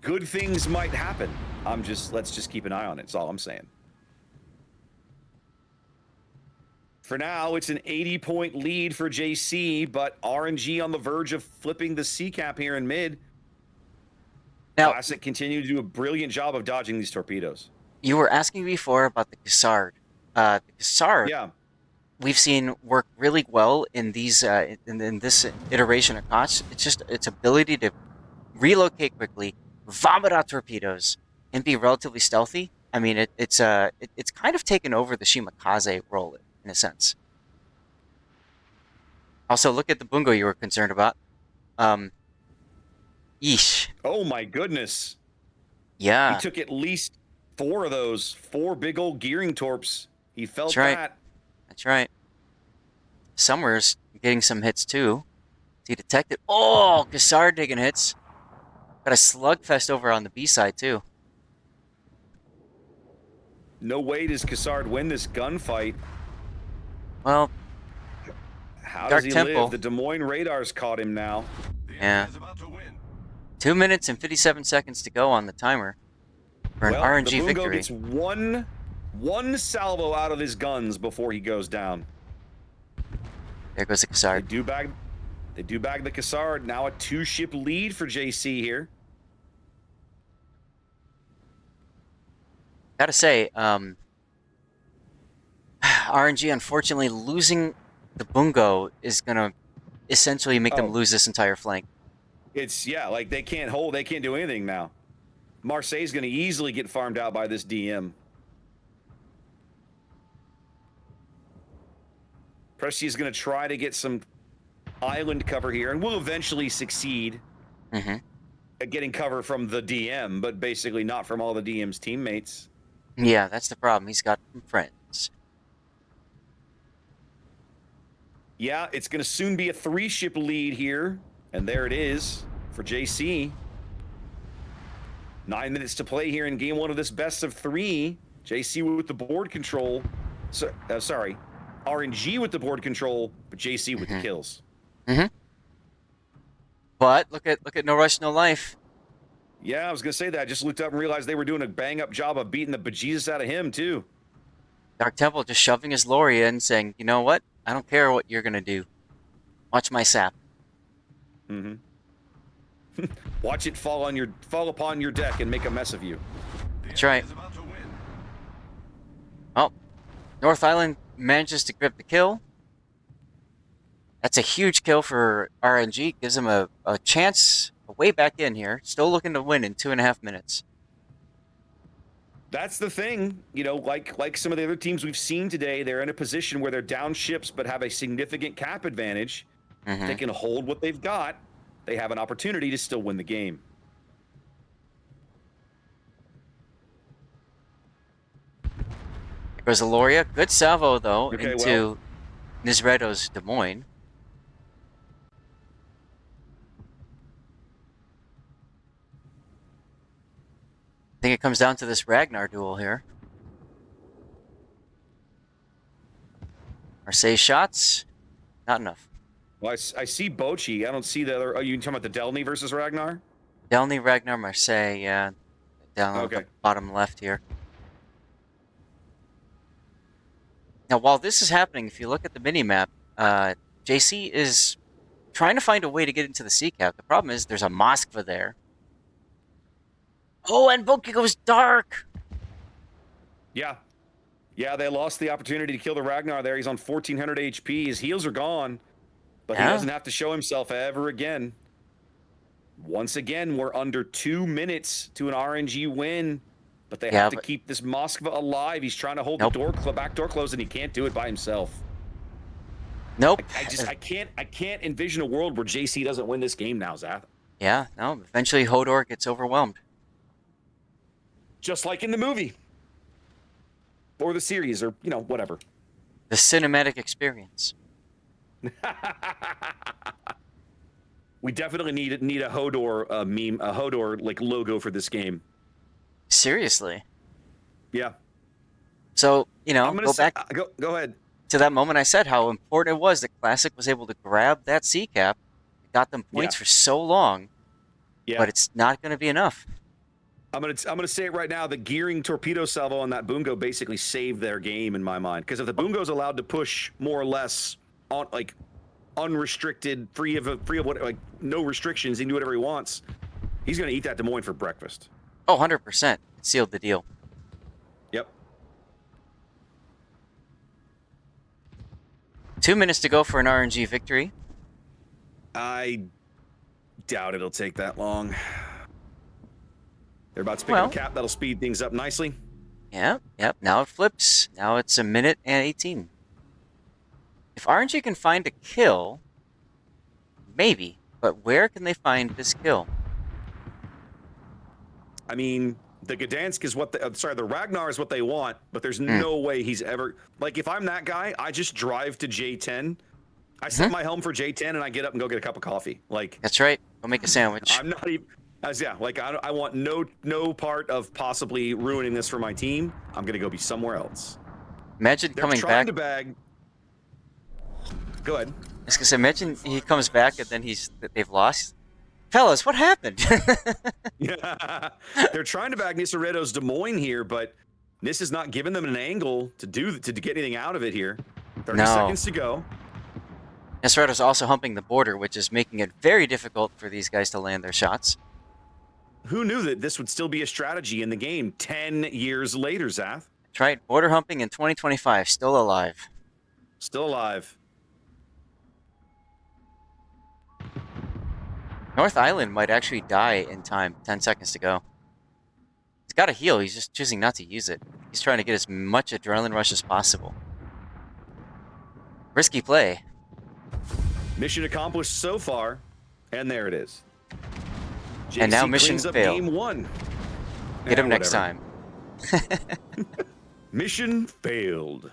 Good things might happen. Let's just keep an eye on it. That's all I'm saying. For now, it's an 80-point lead for JC, but RNG on the verge of flipping the C cap here in mid. Now, Classic continue to do a brilliant job of dodging these torpedoes. you were asking me before about the Cassard. The Cassard, Yeah. we've seen work really well in these in this iteration of KOTS. It's just its ability to relocate quickly, vomit out torpedoes, and be relatively stealthy. I mean, it's kind of taken over the Shimakaze role in a sense. Also, look at the bungo you were concerned about. Yeesh. Oh my goodness. Yeah. He took at least 4 of those, 4 big old gearing torps. He felt That's right. that. That's right. Summers getting some hits too. He detected. Oh, Cassard taking hits. Got a slugfest over on the B side too. No way does Cassard win this gunfight. Well, How Dark does he Temple. live? The Des Moines radars caught him now. yeah. 2 minutes and 57 seconds to go on the timer for an Well, RNG the Bungo victory. gets one salvo out of his guns before he goes down. There goes the They Cassard. do bag the Cassard. Now a 2-ship lead for JC here. Gotta say, RNG unfortunately losing the bungo is gonna essentially make them lose this entire flank. It's, yeah, like they can't do anything now. Marseille's going to easily get farmed out by this DM. Presti is going to try to get some island cover here and will eventually succeed at getting cover from the DM, but basically not from all the DM's teammates. Yeah, that's the problem. He's got some friends. Yeah, it's going to soon be a 3-ship lead here. And there it is for JC. 9 minutes to play here in game 1 of this best of 3. JC with the board control. Sorry. RNG with the board control, but JC with the kills. But look at No Rush, No Life. Yeah, I was going to say that. I just looked up and realized they were doing a bang-up job of beating the bejesus out of him, too. Dark Temple just shoving his lorry in, saying, you know what? I don't care what you're gonna do. Watch my sap. Watch it fall upon your deck and make a mess of you. That's right. Oh, North Island manages to grip the kill. That's a huge kill for RNG. Gives him a chance, a way back in here. Still looking to win in 2.5 minutes. That's the thing, you know, like some of the other teams we've seen today, they're in a position where they're down ships but have a significant cap advantage. If they can hold what they've got, they have an opportunity to still win the game. There goes Aloria. Good salvo, though, into Nizredo's Des Moines. I think it comes down to this Ragnar duel here. Marseille shots, not enough. Well, I see Bochi. I don't see the other. Oh, you talking about the Delny versus Ragnar? Delny, Ragnar, Marseille, yeah. Down on the bottom left here. Now, while this is happening, if you look at the mini-map, JC is trying to find a way to get into the sea cap. The problem is there's a Moskva there. Oh, and Boki goes dark! Yeah. Yeah, they lost the opportunity to kill the Ragnar there. He's on 1,400 HP. His heals are gone. But he doesn't have to show himself ever again. Once again, we're under 2 minutes to an RNG win. But they have to keep this Moskva alive. He's trying to hold the back door closed, and he can't do it by himself. Nope. I can't envision a world where JC doesn't win this game now, Zath. Yeah, no. Eventually, Hodor gets overwhelmed. Just like in the movie. Or the series, or, you know, whatever. The cinematic experience. We definitely need a Hodor meme, a Hodor like logo for this game. Seriously. Yeah. So, you know, go ahead. To that moment I said how important it was that Classic was able to grab that C cap. It got them points for so long. Yeah. But it's not going to be enough. I'm gonna say it right now. The gearing torpedo salvo on that Bungo basically saved their game in my mind. Because if the Bungo's allowed to push more or less on like unrestricted, free of what, like no restrictions, he can do whatever he wants. He's gonna eat that Des Moines for breakfast. Oh, 100%. Sealed the deal. Yep. 2 minutes to go for an RNG victory. I doubt it'll take that long. They're about to pick up a cap that'll speed things up nicely. Yep. Now it flips. Now it's 1 minute and 18. If RNG can find a kill, maybe. But where can they find this kill? I mean, the Gdansk is what the Ragnar is what they want, but there's no way he's ever like if I'm that guy, I just drive to J10. I set my helm for J10 and I get up and go get a cup of coffee. Like that's right. Go make a sandwich. I'm not even like I want no part of possibly ruining this for my team. I'm gonna go be somewhere else. Imagine They're coming trying back. to bag. Go ahead. I was gonna say, imagine he comes back and then they've lost. Fellas, what happened? Yeah, they're trying to bag Nisoretto's Des Moines here, but Nis is not giving them an angle to get anything out of it here. 30 seconds to go. Nisoretto's also humping the border, which is making it very difficult for these guys to land their shots. Who knew that this would still be a strategy in the game 10 years later, Zath? That's right. Border humping in 2025, still alive. Still alive. North Island might actually die in time. 10 seconds to go. He's got a heal. He's just choosing not to use it. He's trying to get as much adrenaline rush as possible. Risky play. Mission accomplished so far, and there it is. JC and now mission cleans up failed. Game 1. Get him next time. Mission failed.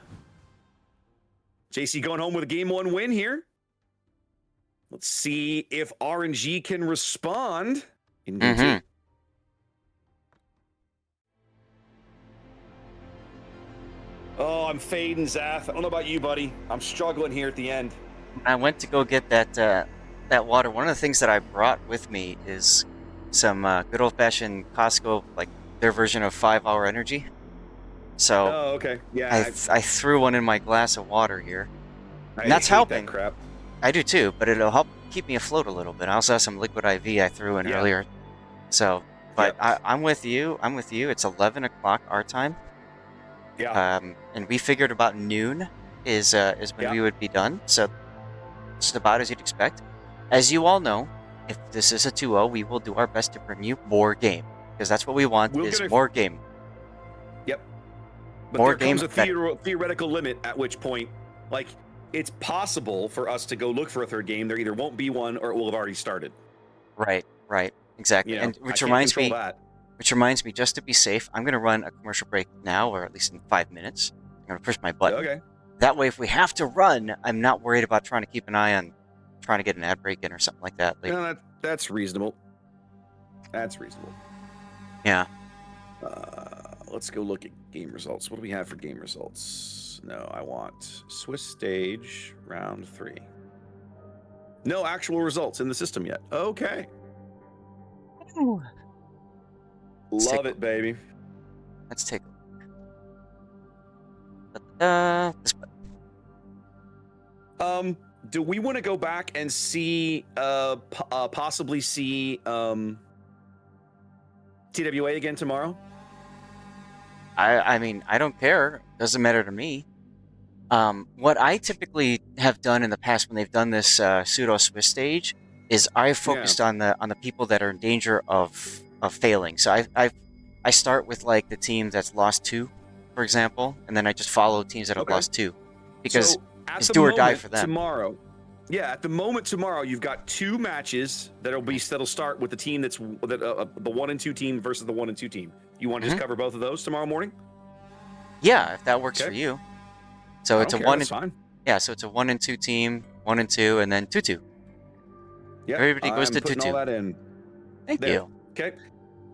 JC going home with a Game 1 win here. Let's see if RNG can respond in Game 2. Oh, I'm fading, Zath. I don't know about you, buddy. I'm struggling here at the end. I went to go get that water. One of the things that I brought with me is some good old-fashioned Costco, like their version of 5-hour energy. So, oh, okay, yeah. I threw one in my glass of water here, and that's hate helping. That crap. I do too, but it'll help keep me afloat a little bit. I also have some liquid IV I threw in earlier. So, but I'm with you. I'm with you. It's 11 o'clock our time. Yeah. And we figured about noon is when we would be done. So it's about as you'd expect. As you all know, if this is a 2-0, we will do our best to bring you more game, because that's what we want is more game. Yep. But more there comes a game theoretical limit at which point, like, it's possible for us to go look for a third game. There either won't be one or it will have already started. Right, exactly. You know, and which reminds me, just to be safe, I'm going to run a commercial break now, or at least in 5 minutes. I'm going to push my button. Okay. That way, if we have to run, I'm not worried about trying to keep an eye on trying to get an ad break in or something like that. Like, no, that's reasonable. That's reasonable. Yeah. Let's go look at game results. What do we have for game results? No, I want Swiss stage round 3. No actual results in the system yet. Okay. Ooh. Love it, baby. Let's take a look. This button. Do we want to go back and see, possibly see, TWA again tomorrow? I mean, I don't care. Doesn't matter to me. What I typically have done in the past when they've done this pseudo Swiss stage is I focused on the people that are in danger of failing. So I start with like the team that's lost 2, for example, and then I just follow teams that have lost 2, because it's do or die for them. Tomorrow, at the moment tomorrow, you've got 2 matches that'll start with the team the 1 and 2 team versus the 1 and 2 team. You want to just cover both of those tomorrow morning? Yeah, if that works for you. So it's a 1 and fine. Yeah, so it's a 1 and 2 team, 1 and 2, and then 2-2. Yeah, everybody goes to 2-2. Putting all that in. Thank you. Okay.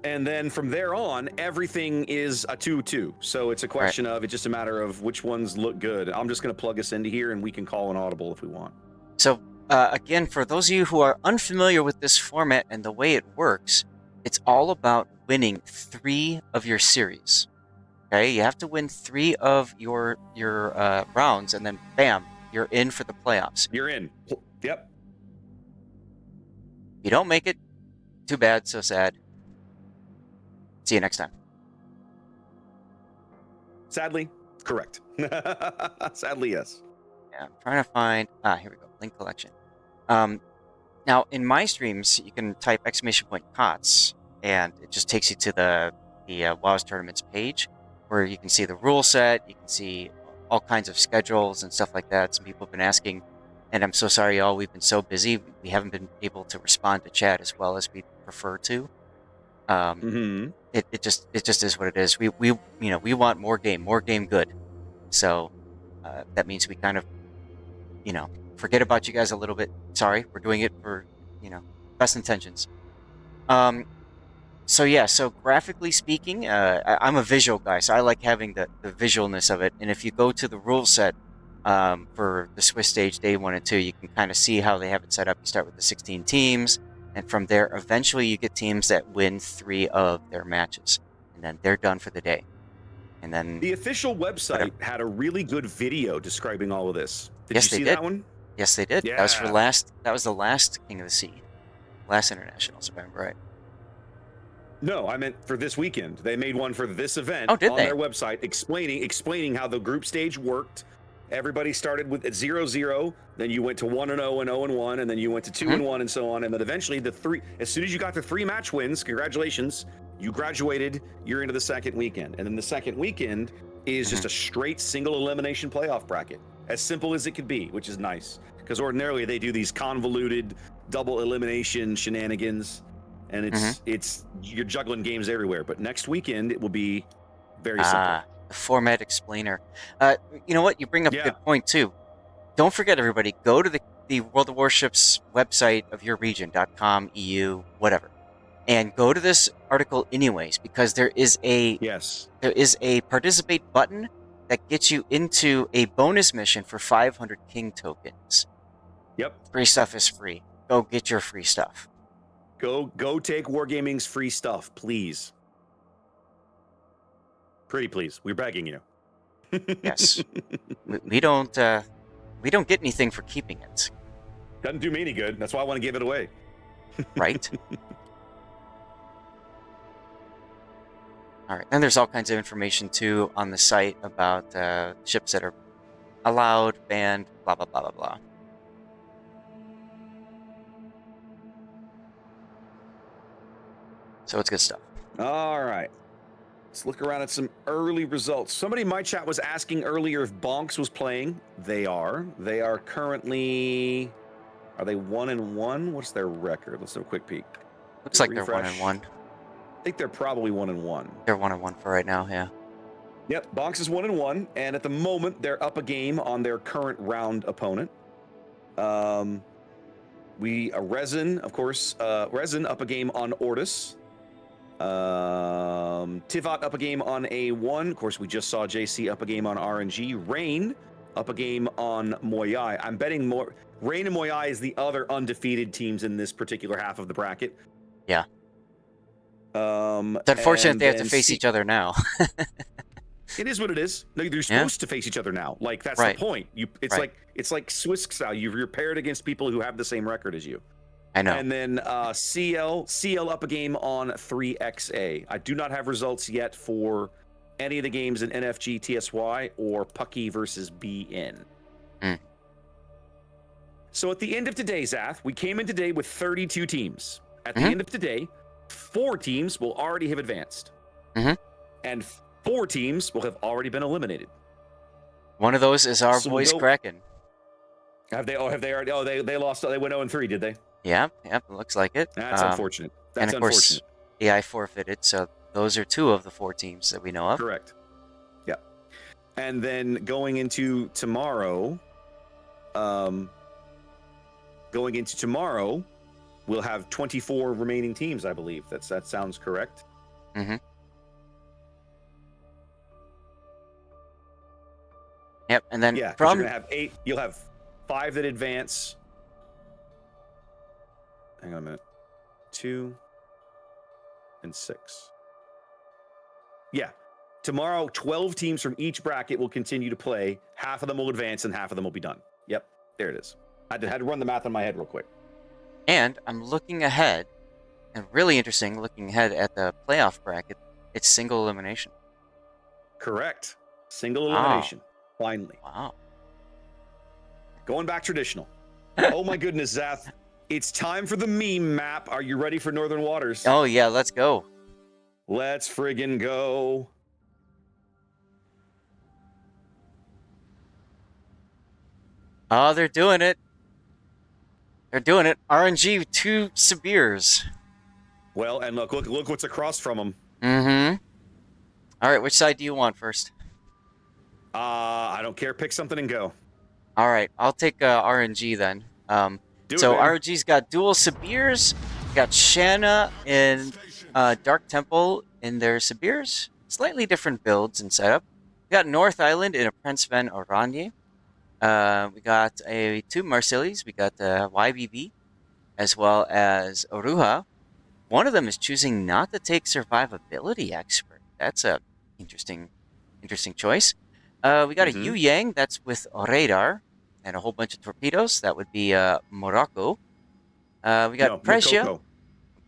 And then from there on, everything is a 2-2. So it's a question of, it's just a matter of which ones look good. I'm just going to plug us into here and we can call an audible if we want. So again, for those of you who are unfamiliar with this format and the way it works, it's all about winning 3 of your series. Okay, you have to win 3 of your rounds, and then bam, you're in for the playoffs. You're in. Yep. If you don't make it, too bad, so sad. See you next time. Sadly, correct. Sadly, yes. Yeah, I'm trying to find. Here we go. Link collection. Now in my streams, you can type !KOTS, and it just takes you to the WoW's tournaments page, where you can see the rule set. You can see all kinds of schedules and stuff like that. Some people have been asking, and I'm so sorry, y'all. We've been so busy. We haven't been able to respond to chat as well as we prefer to. It just is what it is. We want more game good. So that means we kind of forget about you guys a little bit. Sorry, we're doing it for best intentions. So graphically speaking, I'm a visual guy, so I like having the visualness of it. And if you go to the rule set for the Swiss stage day 1 and 2, you can kind of see how they have it set up. You start with the 16 teams, and from there, eventually you get teams that win 3 of their matches, and then they're done for the day. And then the official website had a really good video describing all of this. Did you see that one? Yes, they did. Yeah. That was the last King of the Sea, last internationals, if I remember right. No, I meant for this weekend. They made one for this event on their website explaining how the group stage worked. Everybody started with 0-0, then you went to 1-0 and 0-1, and then you went to 2-1 and so on, and then eventually as soon as you got the 3 match wins, congratulations, you graduated, you're into the second weekend. And then the second weekend is just a straight single elimination playoff bracket. As simple as it could be, which is nice. Because ordinarily they do these convoluted double elimination shenanigans, and it's you're juggling games everywhere. But next weekend it will be very simple. The format explainer. You know what? You bring up a good point too. Don't forget, everybody, go to the World of Warships website of your region, .com, EU, whatever, and go to this article anyways, because there is a participate button that gets you into a bonus mission for 500 King tokens. Yep. Free stuff is free. Go get your free stuff. Go take Wargaming's free stuff, please. Pretty please. We're begging you. Yes. We don't get anything for keeping it. Doesn't do me any good. That's why I want to give it away. Right? All right. And there's all kinds of information too on the site about ships that are allowed, banned, blah blah blah blah blah. So it's good stuff. All right. Let's look around at some early results. Somebody in my chat was asking earlier if Bonks was playing. They are. They are currently... Are they 1-1? What's their record? Let's have a quick peek. Looks like they're 1-1. I think they're probably 1-1. They're 1-1 for right now, yeah. Yep, Bonks is 1-1, and at the moment they're up a game on their current round opponent. Resin, of course, Resin up a game on Ortis. Tivat up a game on A1. Of course, we just saw JC up a game on RNG. Rain up a game on MOYAI. I'm betting more. Rain and MOYAI is the other undefeated teams in this particular half of the bracket. Yeah. It's unfortunate they have to face each other now. It is what it is. No, they're supposed to face each other now. Like that's the point. It's like Swiss style. You're paired against people who have the same record as you. I know. And then CL up a game on 3XA. I do not have results yet for any of the games in NFG TSY or Pucky versus BN. So at the end of today, Zath, we came in today with 32 teams. At the end of today, 4 teams will already have advanced. And 4 teams will have already been eliminated. One of those is our boys Kraken. Have they already? Oh, they lost. They went 0-3, did they? Yeah, it looks like it. That's unfortunate. That's unfortunate. AI forfeited, so those are 2 of the 4 teams that we know of. Correct. Yeah. And then going into tomorrow, we'll have 24 remaining teams, I believe. That sounds correct. Yep, and then you're gonna have 8. You'll have 5 that advance. Hang on a minute. 2 and 6. Yeah. Tomorrow, 12 teams from each bracket will continue to play. Half of them will advance and half of them will be done. Yep, there it is. I had to run the math in my head real quick. And I'm looking ahead, and really interesting, looking ahead at the playoff bracket. It's single elimination. Correct. Single elimination. Finally. Wow. Going back traditional. Oh my goodness, Zath. It's time for the meme map. Are you ready for Northern Waters? Oh, yeah, let's go. Let's friggin' go. Oh, they're doing it. They're doing it. RNG, 2 Sibirs. Well, and look what's across from them. Mm-hmm. All right, which side do you want first? I don't care. Pick something and go. All right, I'll take RNG then. Do So it, man. RNG's got dual Sibirs, got Shanna and Dark Temple in their Sibirs. Slightly different builds and setup. We got North Island in a Prince Van Oranje. We got 2 Marsilis. We got YBB, as well as Oruha. One of them is choosing not to take Survivability Expert. That's a interesting choice. We got a Yu Yang. That's with radar and a whole bunch of torpedoes. That would be Morocco. We got Precia. Makoko.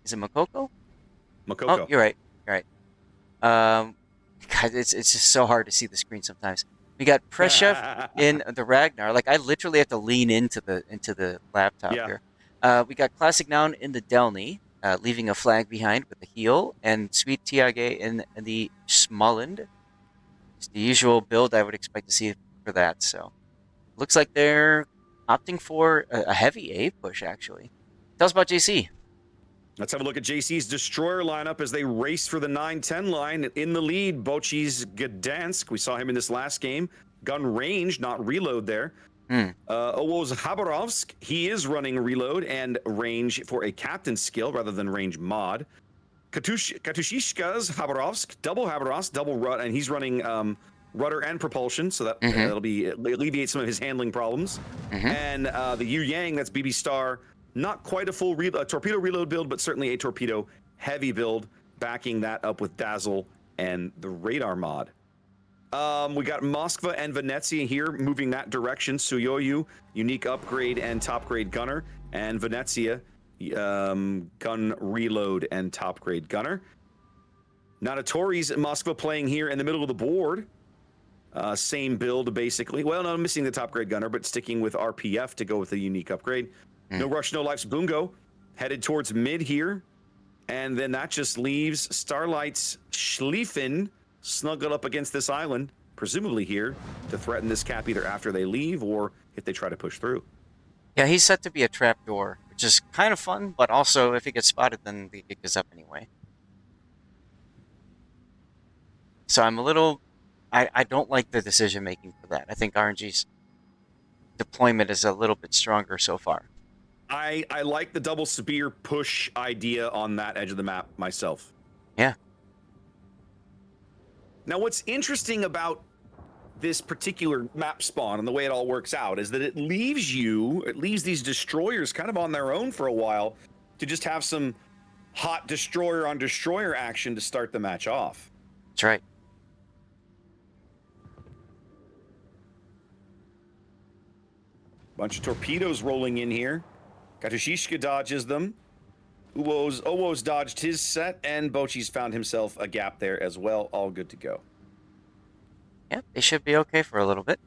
Is it Makoko? Makoko. Oh, you're right. You're right. God, it's just so hard to see the screen sometimes. We got Precia in the Ragnar. Like I literally have to lean into the laptop here. We got Classic Noun in the Delny, leaving a flag behind with the heel, and Sweet Tiage in the Smolland. It's the usual build I would expect to see for that. So, looks like they're opting for a heavy A push. Actually, tell us about JC. Let's have a look at JC's destroyer lineup as they race for the 9-10 line. In the lead, Bochi's Gdansk. We saw him in this last game. Gun range, not reload there. Owo's Habarovsk. He is running reload and range for a captain skill rather than range mod. Katushishka's Habarovsk, double rudder, and he's running rudder and propulsion, so that that'll alleviate some of his handling problems. And the Yu Yang, that's BB Star. Not quite a full torpedo reload build, but certainly a torpedo heavy build, backing that up with Dazzle and the radar mod. We got Moskva and Venezia here, moving that direction. Suyoyu, unique upgrade and top grade gunner, and Venezia, gun reload and top grade gunner. Natatori's Moskva playing here in the middle of the board. Same build, basically. Well, no, missing the top grade gunner, but sticking with RPF to go with a unique upgrade. No Rush, No Life's Bungo headed towards mid here. And then that just leaves Starlight's Schlieffen snuggled up against this island, presumably here, to threaten this cap either after they leave or if they try to push through. Yeah, he's set to be a trapdoor, which is kind of fun, but also if he gets spotted, then the gig is up anyway. So I'm a little... I don't like the decision making for that. I think RNG's deployment is a little bit stronger so far. I like the double spear push idea on that edge of the map myself. Yeah. Now, what's interesting about this particular map spawn and the way it all works out is that it leaves these destroyers kind of on their own for a while to just have some hot destroyer on destroyer action to start the match off. That's right. Bunch of torpedoes rolling in here. Katushishka dodges them. Owo's dodged his set, and Bochi's found himself a gap there as well. All good to go. Yeah, they should be okay for a little bit.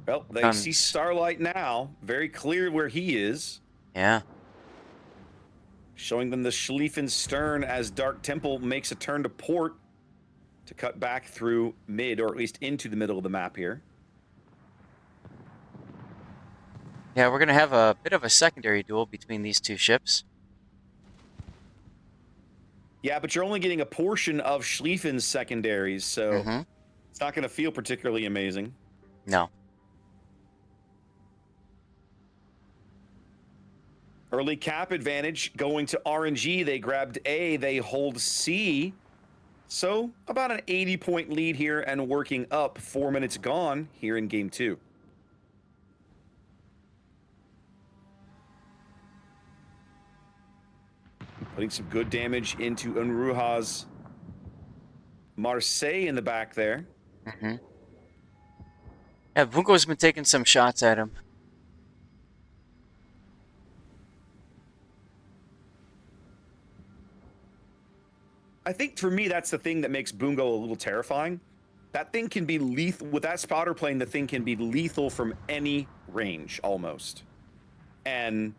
Well, they see Starlight now. Very clear where he is. Yeah. Showing them the Schlieffen stern as Dark Temple makes a turn to port to cut back through mid, or at least into the middle of the map here. Yeah, we're going to have a bit of a secondary duel between these two ships. Yeah, but you're only getting a portion of Schlieffen's secondaries, so it's not going to feel particularly amazing. No. Early cap advantage going to RNG. They grabbed A, they hold C. So about an 80-point lead here and working up. 4 minutes gone here in game 2. Putting some good damage into Unruha's Marseille in the back there. Mm-hmm. Yeah, Bunko's been taking some shots at him. I think for me, that's the thing that makes Bungo a little terrifying. That thing can be lethal. With that spotter plane, the thing can be lethal from any range, almost. And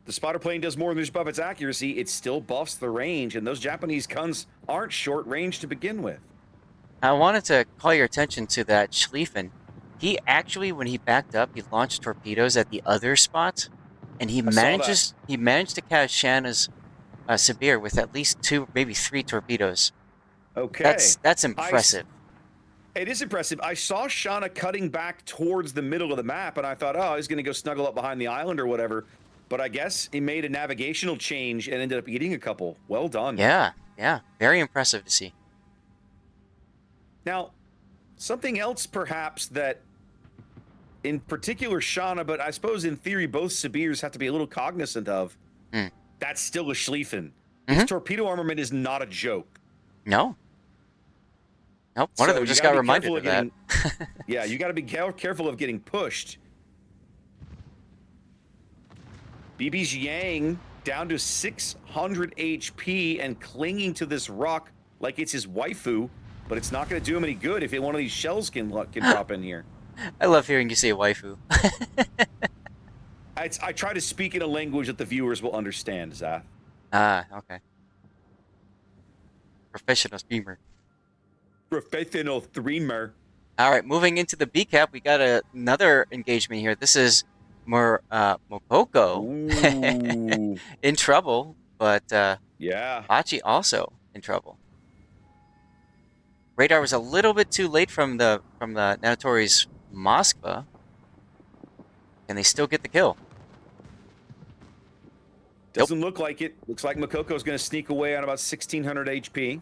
the spotter plane does more than just buff its accuracy. It still buffs the range, and those Japanese guns aren't short range to begin with. I wanted to call your attention to that Schlieffen. He actually, when he backed up, he launched torpedoes at the other spot, and he managed to catch Shanna's Sibir with at least 2, maybe 3 torpedoes. Okay. That's impressive. It is impressive. I saw Shanna cutting back towards the middle of the map, and I thought, oh, he's going to go snuggle up behind the island or whatever. But I guess he made a navigational change and ended up eating a couple. Well done. Yeah. Very impressive to see. Now, something else perhaps that, in particular Shanna, but I suppose in theory both Sibirs have to be a little cognizant of, that's still a Schlieffen. His torpedo armament is not a joke. No. Nope, one of them just got reminded of that. Yeah, you got to be careful of getting pushed. BB's Yang down to 600 HP and clinging to this rock like it's his waifu, but it's not going to do him any good if one of these shells can drop in here. I love hearing you say waifu. I try to speak in a language that the viewers will understand, Zath. Okay. Professional streamer. Professional streamer. All right, moving into the B cap, we got another engagement here. This is Mokoko in trouble, but yeah, Achi also in trouble. Radar was a little bit too late from the Nanatori's Moskva. Can they still get the kill? Doesn't look like it. Looks like Mokoko's going to sneak away on about 1,600 HP.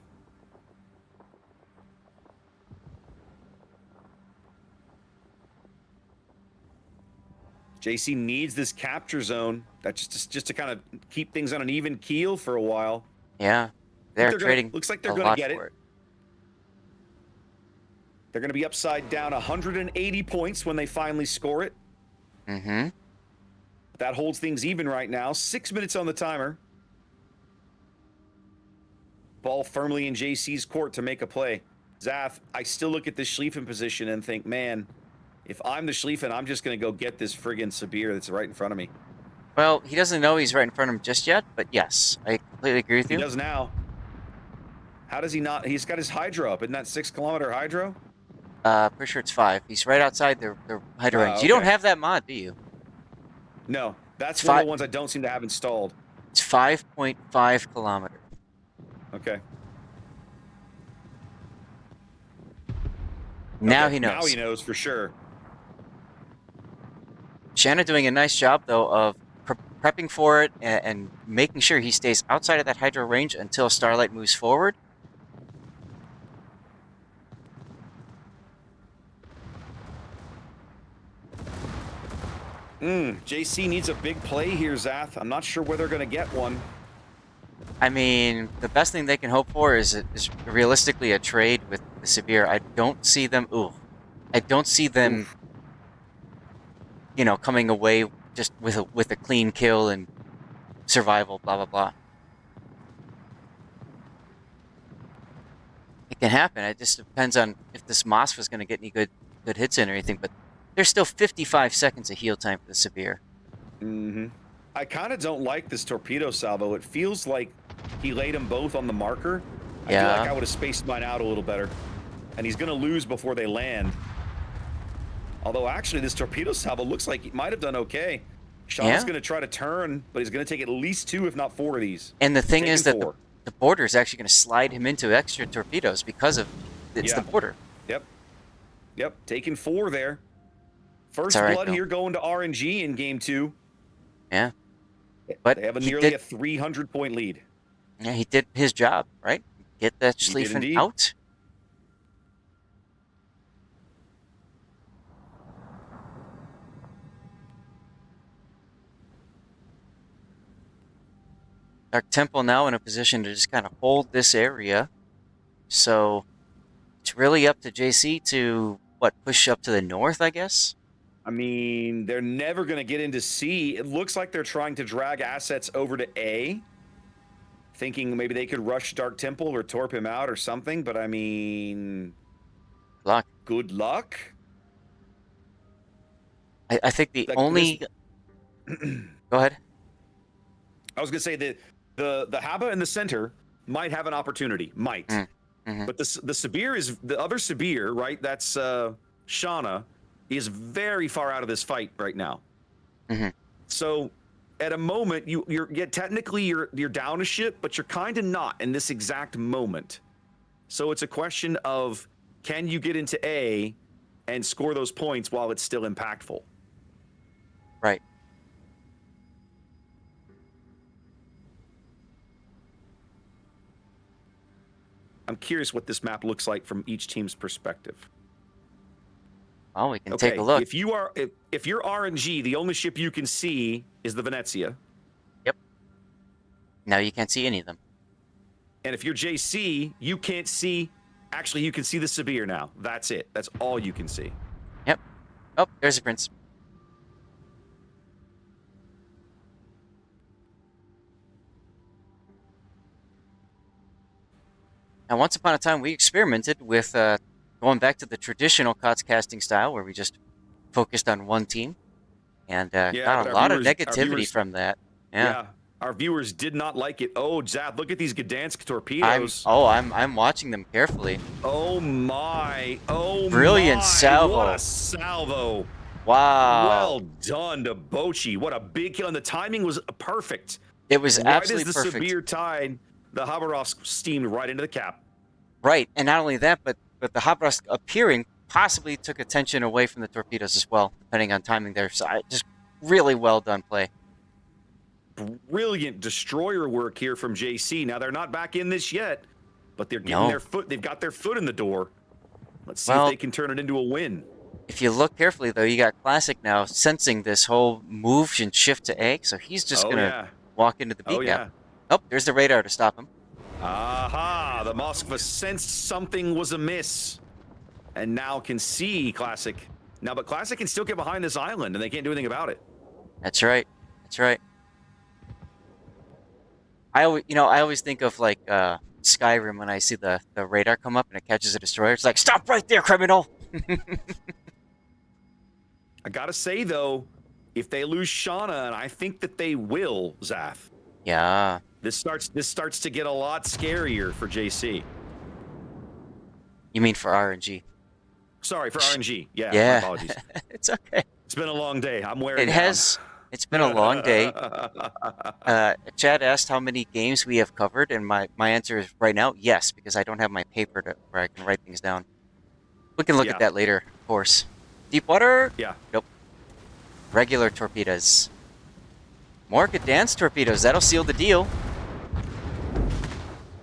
JC needs this capture zone. That's just to kind of keep things on an even keel for a while. Yeah, they're trading. Looks like they're going to get it. They're going to be upside down 180 points when they finally score it. Mm-hmm. That holds things even right now. 6 minutes on the timer. Ball firmly in JC's court to make a play. Zath, I still look at this Schlieffen position and think, man, if I'm the Schlieffen, I'm just going to go get this friggin' Sibir that's right in front of me. Well, he doesn't know he's right in front of him just yet, but yes, I completely agree with you. He does now. How does he not? He's got his hydro up. Isn't that 6 kilometer hydro? Pretty sure it's 5. He's right outside their hydro range. Okay. You don't have that mod, do you? No, that's one of the ones I don't seem to have installed. It's 5.5 kilometers. Okay. Now he knows. Now he knows for sure. Shanna doing a nice job, though, of prepping for it and making sure he stays outside of that hydro range until Starlight moves forward. JC needs a big play here, Zath. I'm not sure where they're going to get one. I mean, the best thing they can hope for is realistically a trade with the Sibir. I don't see them. I don't see them. You know, coming away just with a clean kill and survival. Blah blah blah. It can happen. It just depends on if this Moskva is going to get any good hits in or anything. But there's still 55 seconds of heal time for the Sibir. I kind of don't like this torpedo salvo. It feels like he laid them both on the marker. I feel like I would have spaced mine out a little better. And he's going to lose before they land. Although, actually, this torpedo salvo looks like he might have done okay. Sean's going to try to turn, but he's going to take at least 2, if not 4 of these. And the thing is that the border is actually going to slide him into extra torpedoes because of the border. Yep, taking 4 there. First blood here going to RNG in game 2. Yeah. But they have nearly a 300-point lead. Yeah, he did his job, right? get that He did Schlieffen indeed. out. Dark Temple now in a position to just kind of hold this area. So it's really up to JC to, what, push up to the north, I guess? I mean, they're never going to get into C. It looks like they're trying to drag assets over to A, thinking maybe they could rush Dark Temple or torp him out or something. But I mean, Luck. good luck. I think the Like only... Go ahead. I was going to say that the Haba in the center might have an opportunity. Might. Mm-hmm. But the Sabir is the other Sabir, right? That's Shauna, is very far out of this fight right now. Mm-hmm. So at a moment, you're technically you're down a ship, but you're kind of not in this exact moment. So it's a question of, can you get into A and score those points while it's still impactful? Right. I'm curious what this map looks like from each team's perspective. Well, we can take a look. If you're RNG, the only ship you can see is the Venezia. Yep. Now you can't see any of them. And if you're JC, you can't see. Actually, you can see the Sabir now. That's it. That's all you can see. Yep. Oh, there's a Prince. Now, once upon a time, we experimented with going back to the traditional KOTS casting style, where we just focused on one team, and got a lot of negativity from that. Yeah. Our viewers did not like it. Oh, Zap, look at these Gdansk torpedoes. I'm watching them carefully. Oh my! Oh, brilliant salvo! What a salvo! Wow! Well done to Bochi. What a big kill, and the timing was perfect. It was absolutely perfect. Right as the Sabir tied, the Habarovsk steamed right into the cap. Right, and not only that, but the Habarovsk appearing possibly took attention away from the torpedoes as well, depending on timing there. So just really well done play. Brilliant destroyer work here from JC. Now they're not back in this yet, but they're getting their foot. They've got their foot in the door. Let's see if they can turn it into a win. If you look carefully, though, you got Classic now sensing this whole move and shift to A, so he's just gonna walk into the B gap. Oh, there's the radar to stop him. Aha! The Moskva sensed something was amiss, and now can see Classic. Now, but Classic can still get behind this island, and they can't do anything about it. That's right. That's right. I always think of like Skyrim when I see the radar come up and it catches a destroyer. It's like, stop right there, criminal! I gotta say though, if they lose Shauna, and I think that they will, Zaf. Yeah. This starts to get a lot scarier for JC. You mean for RNG? Sorry, for RNG. Yeah. Yeah. My apologies. It's okay. It's been a long day. I'm wearing. It's been a long day. Chad asked how many games we have covered, and my answer is right now, yes, because I don't have my paper where I can write things down. We can look at that later, of course. Deep water? Yeah. Nope. Regular torpedoes. More Gdansk torpedoes. That'll seal the deal.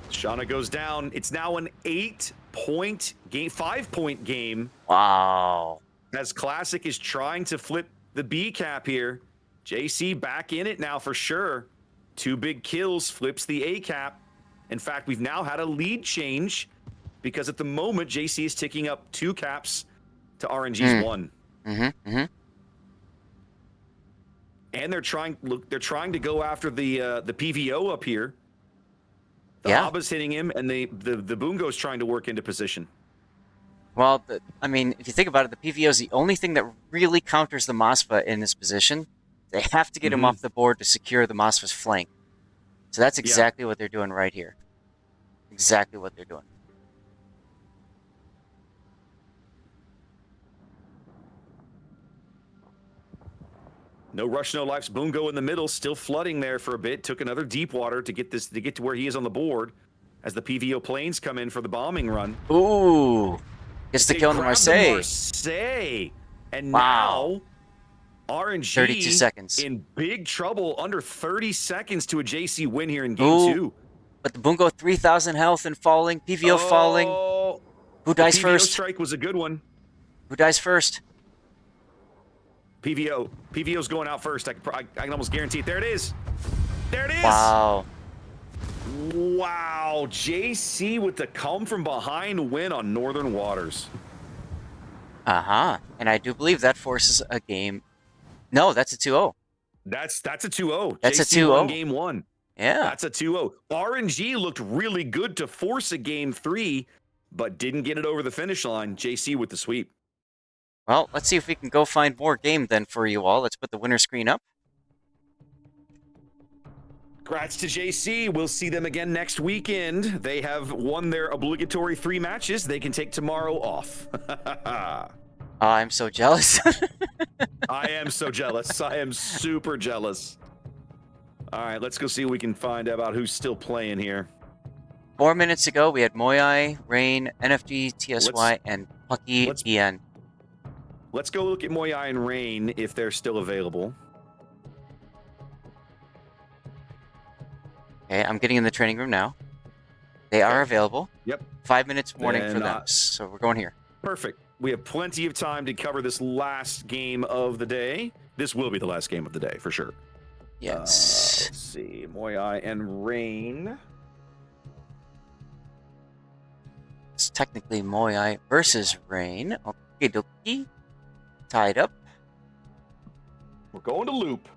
Shauna goes down. It's now an 8-point game, 5-point game. Wow. As Classic is trying to flip the B cap here. JC back in it now for sure. 2 big kills, flips the A cap. In fact, we've now had a lead change because at the moment JC is ticking up 2 caps to RNG's 1. And they're trying to go after the PVO up here. The Haba's hitting him, and the Bungo's trying to work into position. Well, I mean, if you think about it, the PVO is the only thing that really counters the Moskva in this position. They have to get him off the board to secure the Moskva's flank. So that's exactly what they're doing right here. Exactly what they're doing. No rush, no lives. Bungo in the middle, still flooding there for a bit. Took another deep water to get to where he is on the board as the PVO planes come in for the bombing run. Ooh. Gets the kill on the Marseille. And now RNG 32 seconds. In big trouble, under 30 seconds to a JC win here in game 2. But the Bungo 3,000 health and falling. PVO falling. Oh, Who the dies PVO first? strike was a good one. Who dies first? PVO's going out first. I can almost guarantee it. There it is. There it is. Wow. Wow. JC with the come from behind win on Northern Waters. Uh-huh. And I do believe that forces a game. No, that's a 2-0. That's a 2-0. That's a JC 2-0. won game 1. Yeah. That's a 2-0. RNG looked really good to force a game 3, but didn't get it over the finish line. JC with the sweep. Well, let's see if we can go find more game then for you all. Let's put the winner screen up. Congrats to JC. We'll see them again next weekend. They have won their obligatory 3 matches. They can take tomorrow off. I'm so jealous. I am so jealous. I am super jealous. All right, let's go see what we can find out about who's still playing here. 4 minutes ago, we had MOYAI, Rain, NFG, TSY, and Pucky EN. Let's go look at MOYAI and Rain if they're still available. Okay, I'm getting in the training room now. They are available. Yep. 5 minutes warning Then, for them, so we're going here. Perfect. We have plenty of time to cover this last game of the day. This will be the last game of the day, for sure. Yes. Let's see. MOYAI and Rain. It's technically MOYAI versus Rain. Okay, dokie. Tied up. We're going to loop.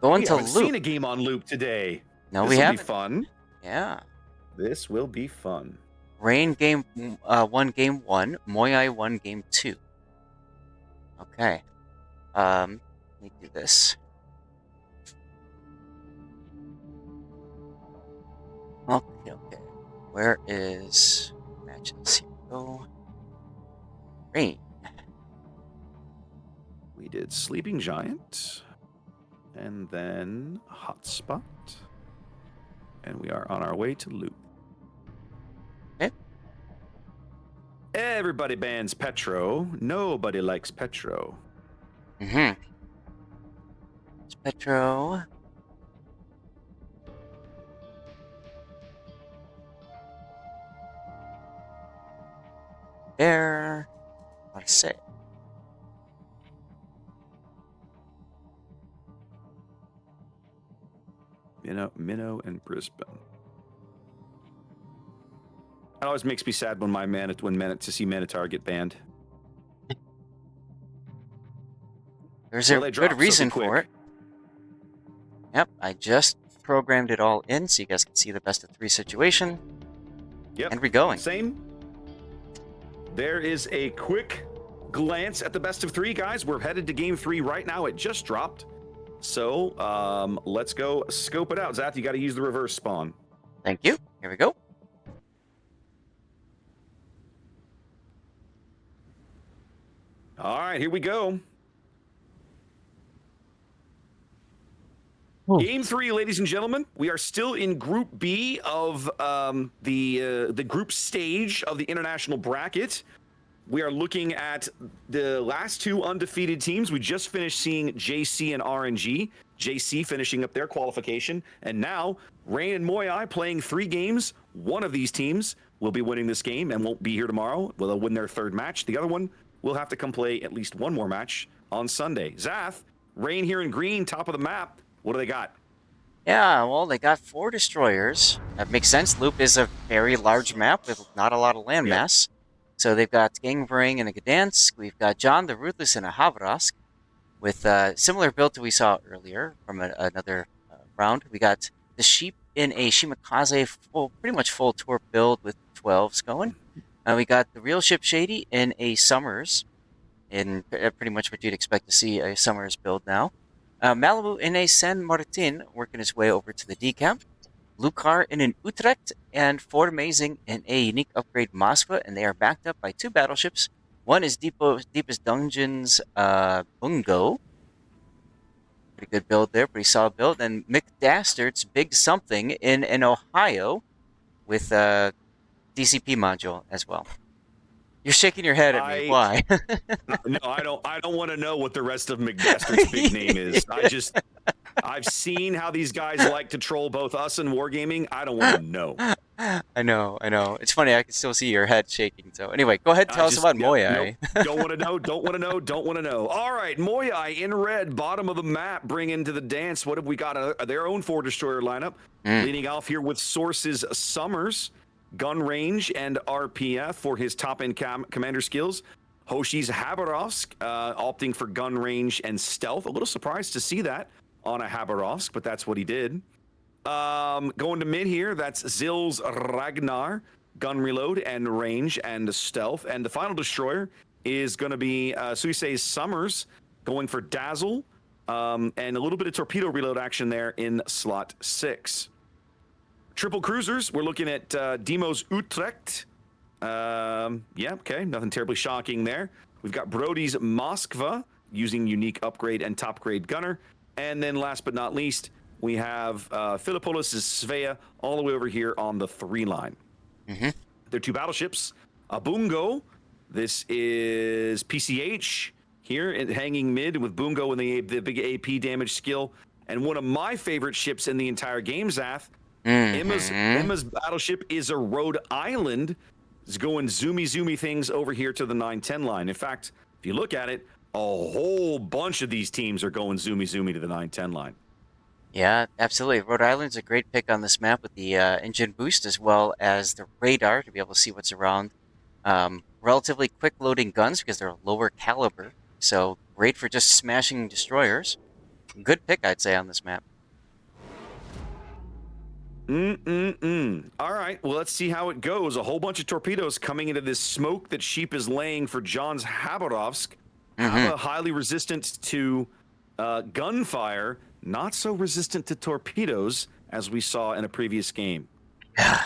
Going We to haven't loop. seen a game on loop today. No, This we will haven't. be fun. Yeah. This will be fun. Rain game 1, game 1. MOYAI 1, game 2. Okay. Let me do this. Okay, okay. Where is matches? Here we go. Rain. We did Sleeping Giant, and then Hotspot, and we are on our way to Loop. Okay. Everybody bans Petro. Nobody likes Petro. Mm-hmm. It's Petro. There. What to say? Minnow and Brisbane. It always makes me sad when to see Manitar get banned. There's a good reason for it. Yep, I just programmed it all in so you guys can see the best of 3 situation. Yep. And we're going. Same. There is a quick glance at the best of 3, guys. We're headed to game 3 right now. It just dropped. So let's go scope it out. Zath, you got to use the reverse spawn. Thank you. Here we go. All right, here we go. Game 3, ladies and gentlemen. We are still in Group B of the group stage of the international bracket. We are looking at the last 2 undefeated teams. We just finished seeing JC and RNG. JC finishing up their qualification. And now, Rain and MOYAI playing 3 games. One of these teams will be winning this game and won't be here tomorrow. Well, they'll win their 3rd match. The other one will have to come play at least 1 more match on Sunday. Zath, Rain here in green, top of the map. What do they got? Yeah, well, they got 4 destroyers. That makes sense. Loop is a very large map with not a lot of landmass. So they've got Gangbring and a Gdansk. We've got John the Ruthless and a Havrask with a similar build to we saw earlier from another round. We got the Sheep in a Shimakaze pretty much full tour build with 12s going. We got the Real Ship Shady in a Summers, in pretty much what you'd expect to see a Summers build now. Malibu in a San Martin, working his way over to the decamp. Lucar in an Utrecht, and Fort Amazing in a unique upgrade Moskva, and they are backed up by 2 battleships. One is Deepest Dungeons Bungo. Pretty good build there, pretty solid build. And Mick Dastard's Big Something in an Ohio with a DCP module as well. You're shaking your head at me. Why? No, I don't want to know what the rest of McDastard's big name is. I've seen how these guys like to troll both us and Wargaming. I don't want to know. I know, I know. It's funny, I can still see your head shaking. So anyway, go ahead and tell us Just, about yep, nope. MOYAI. Don't want to know, don't want to know, don't want to know. All right, MOYAI in red, bottom of the map, bring into the dance. What have we got? Their own 4-destroyer lineup. Leading off here with Source's Summers, gun range, and RPF for his top-end commander skills. Hoshi's Habarovsk, opting for gun range and stealth. A little surprised to see that on a Habarovsk, but that's what he did. Going to mid here, that's Zill's Ragnar, gun reload and range and stealth. And the final destroyer is going to be Suisei's Summers, going for dazzle and a little bit of torpedo reload action there in slot 6. Triple cruisers, we're looking at Demo's Utrecht. Yeah, okay, nothing terribly shocking there. We've got Brody's Moskva using unique upgrade and top grade gunner. And then last but not least, we have Philippolis' Svea all the way over here on the 3 line. They're 2 battleships. Bungo, this is PCH here hanging mid with Bungo and the big AP damage skill. And one of my favorite ships in the entire game, Zath, Emma's battleship is a Rhode Island. It's going zoomy things over here to the 910 line. In fact, if you look at it, a whole bunch of these teams are going zoomy to the 910 line. Yeah, absolutely. Rhode Island's a great pick on this map with the engine boost as well as the radar to be able to see what's around. Relatively quick loading guns because they're lower caliber. So great for just smashing destroyers. Good pick, I'd say, on this map. All right, well, let's see how it goes. A whole bunch of torpedoes coming into this smoke that Sheep is laying for John's Habarovsk. Highly resistant to gunfire, not so resistant to torpedoes as we saw in a previous game. Yeah,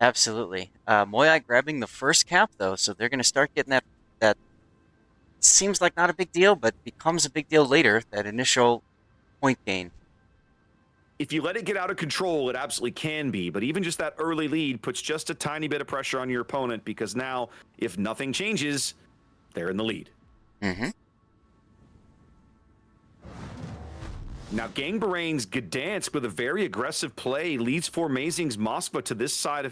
absolutely. MOYAI grabbing the first cap, though, so they're going to start getting that seems like not a big deal, but becomes a big deal later, that initial point gain. If you let it get out of control, it absolutely can be, but even just that early lead puts just a tiny bit of pressure on your opponent because now, if nothing changes, they're in the lead. Now, Gangbarain's Gdansk with a very aggressive play leads for Mazing's Moskva to this side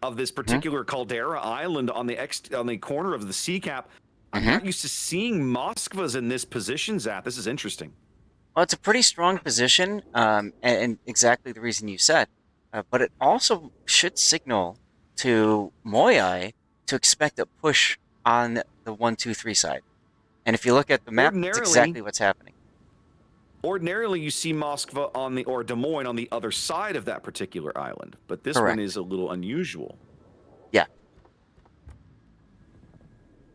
of this particular Caldera Island on the corner of the sea cap. I'm not used to seeing Moskvas in this position, Zap. This is interesting. Well, it's a pretty strong position, and exactly the reason you said. But it also should signal to MOYAI to expect a push on the 1, 2, 3 side. And if you look at the map, it's exactly what's happening. Ordinarily, you see Moskva or Des Moines on the other side of that particular island, but this one is a little unusual. Yeah.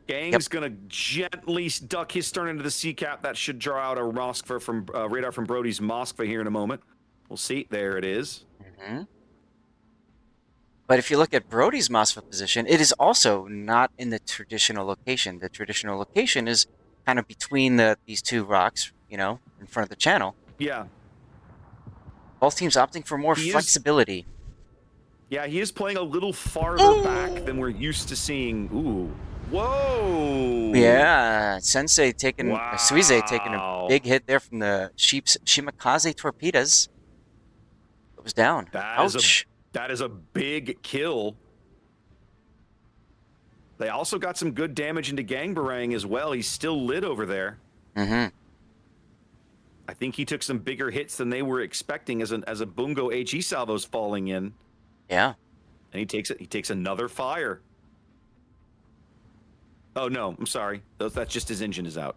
Gang's gonna gently duck his stern into the sea cap. That should draw out a Moskva from radar from Brody's Moskva here in a moment. We'll see. There it is. But if you look at Brody's Moskva position, it is also not in the traditional location. The traditional location is kind of between these 2 rocks, you know, in front of the channel. Yeah. Both teams opting for more flexibility. Yeah, he is playing a little farther back than we're used to seeing. Ooh. Whoa! Yeah, Suisei taking a big hit there from the Shimakaze torpedoes. It was down. Ouch. That is a big kill. They also got some good damage into Gangbarang as well. He's still lit over there. I think he took some bigger hits than they were expecting as a Bungo HE salvo's falling in. Yeah. And he takes another fire. Oh, no, I'm sorry. That's just his engine is out.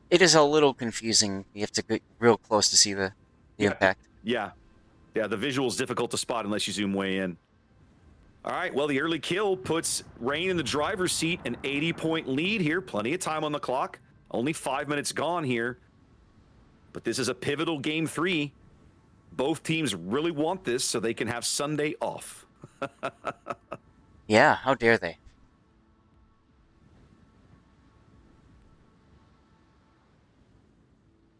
It is a little confusing. You have to get real close to see the impact. Yeah, the visual is difficult to spot unless you zoom way in. All right, well, the early kill puts Rain in the driver's seat, an 80-point lead here. Plenty of time on the clock. Only 5 minutes gone here. But this is a pivotal game 3. Both teams really want this so they can have Sunday off. Yeah, how dare they?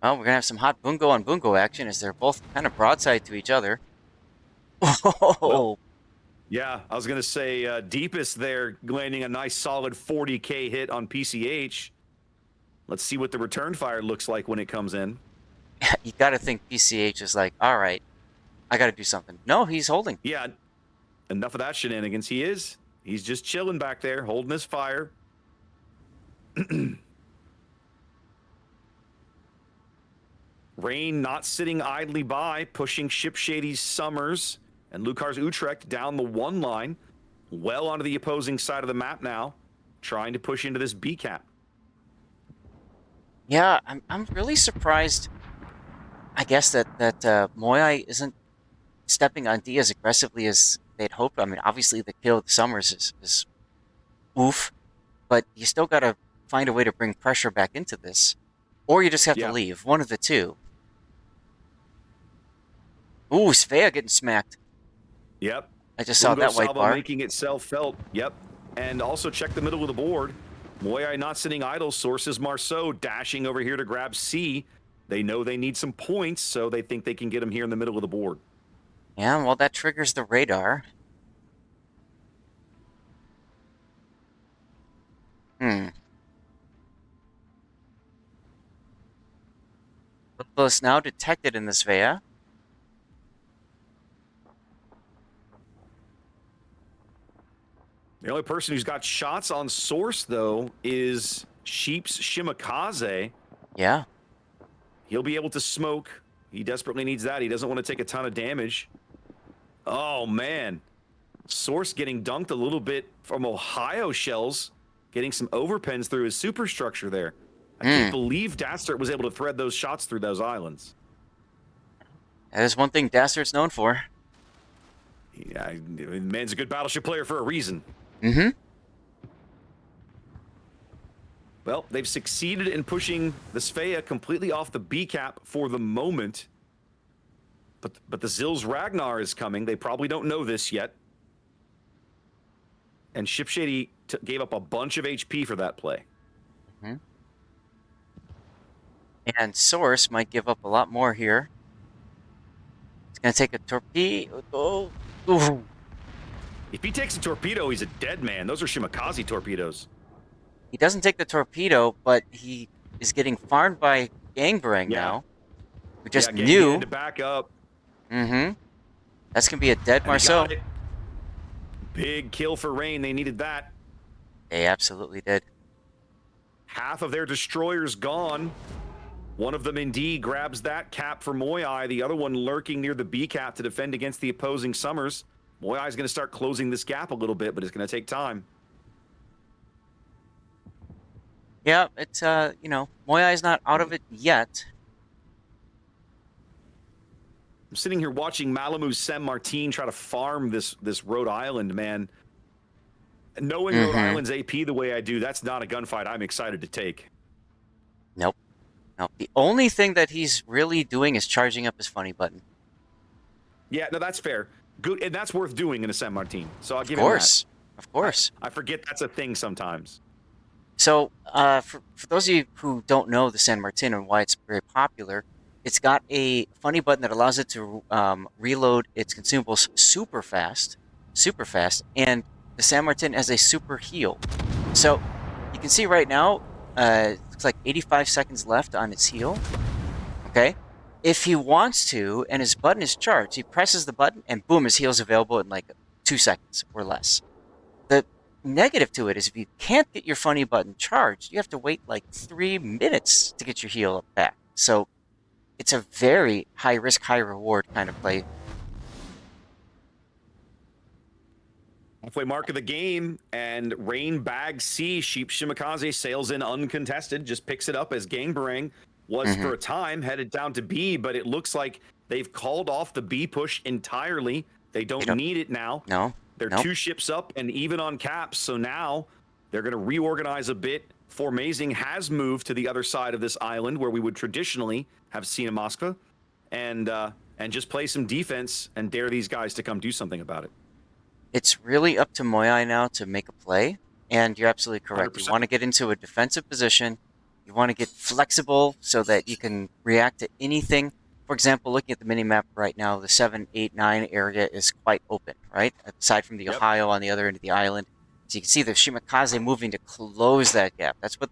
Well, we're going to have some hot Bungo on Bungo action as they're both kind of broadside to each other. Well, yeah, I was going to say Deepest there landing a nice solid 40K hit on PCH. Let's see what the return fire looks like when it comes in. You got to think PCH is like, all right, I got to do something. No, he's holding. Yeah, enough of that shenanigans. He's just chilling back there, holding his fire. Rain not sitting idly by, pushing Ship Shady's Summers and Lucar's Utrecht down the one line, well onto the opposing side of the map now, trying to push into this B cap. Yeah, I'm really surprised. I guess that MOYAI isn't stepping on D as aggressively as they'd hoped. I mean, obviously the kill of the Summers is oof, but you still got to find a way to bring pressure back into this, or you just have to leave. One of the two. Ooh, Svea getting smacked. Yep. I just saw that white bar. Making itself felt. Yep. And also check the middle of the board. MOYAI not sitting idle. Sources Marceau dashing over here to grab C. They know they need some points, so they think they can get him here in the middle of the board. Yeah, well, that triggers the radar. Lithos now detected in this Svea. The only person who's got shots on source, though, is Sheep's Shimakaze. Yeah. He'll be able to smoke. He desperately needs that. He doesn't want to take a ton of damage. Oh, man. Source getting dunked a little bit from Ohio Shells, getting some overpens through his superstructure there. I can't believe Dastard was able to thread those shots through those islands. That is one thing Dastard's known for. Yeah, man's a good battleship player for a reason. Mm-hmm. Well, they've succeeded in pushing the Svea completely off the B cap for the moment. But the Zil's Ragnar is coming. They probably don't know this yet. And Ship Shady gave up a bunch of HP for that play. Mm-hmm. And Source might give up a lot more here. It's going to take a torpedo. Ooh. If he takes a torpedo, he's a dead man. Those are Shimakaze torpedoes. He doesn't take the torpedo, but he is getting farmed by Gangbarang now. We just knew. To back up. Mm-hmm. That's going to be a dead Marceau. Big kill for Rain. They needed that. They absolutely did. Half of their destroyers gone. One of them indeed grabs that cap for MOYAI. The other one lurking near the B cap to defend against the opposing Summers. MOYAI is going to start closing this gap a little bit, but it's going to take time. Yeah, it's, you know, MOYAI is not out of it yet. I'm sitting here watching Malamu's San Martin try to farm this Rhode Island, man. Knowing Rhode Island's AP the way I do, that's not a gunfight I'm excited to take. Nope. Nope. The only thing that he's really doing is charging up his funny button. Yeah, no, that's fair. Good, and that's worth doing in a San Martin. So I'll give him that. Of course. I forget that's a thing sometimes. So, for those of you who don't know the San Martin and why it's very popular, it's got a funny button that allows it to reload its consumables super fast, and the San Martin has a super heal. So, you can see right now, looks like 85 seconds left on its heal. Okay? If he wants to, and his button is charged, he presses the button, and boom, his heal's available in like 2 seconds or less. The negative to it is if you can't get your funny button charged, you have to wait like 3 minutes to get your heal back. So it's a very high risk, high reward kind of play. Halfway mark of the game, and Rain bags C. Sheep Shimakaze sails in uncontested, just picks it up as Gangbarang was for a time headed down to B, but it looks like they've called off the B push entirely. They don't need it now. No. They're 2 ships up and even on caps, so now they're going to reorganize a bit. Formazing has moved to the other side of this island where we would traditionally have seen a Moskva, and just play some defense and dare these guys to come do something about it. It's really up to MOYAI now to make a play, and you're absolutely correct. 100%. You want to get into a defensive position. You want to get flexible so that you can react to anything. For example, looking at the mini-map right now, the 7, 8, 9 area is quite open, right? Aside from the Ohio on the other end of the island. So you can see the Shimakaze moving to close that gap. That's what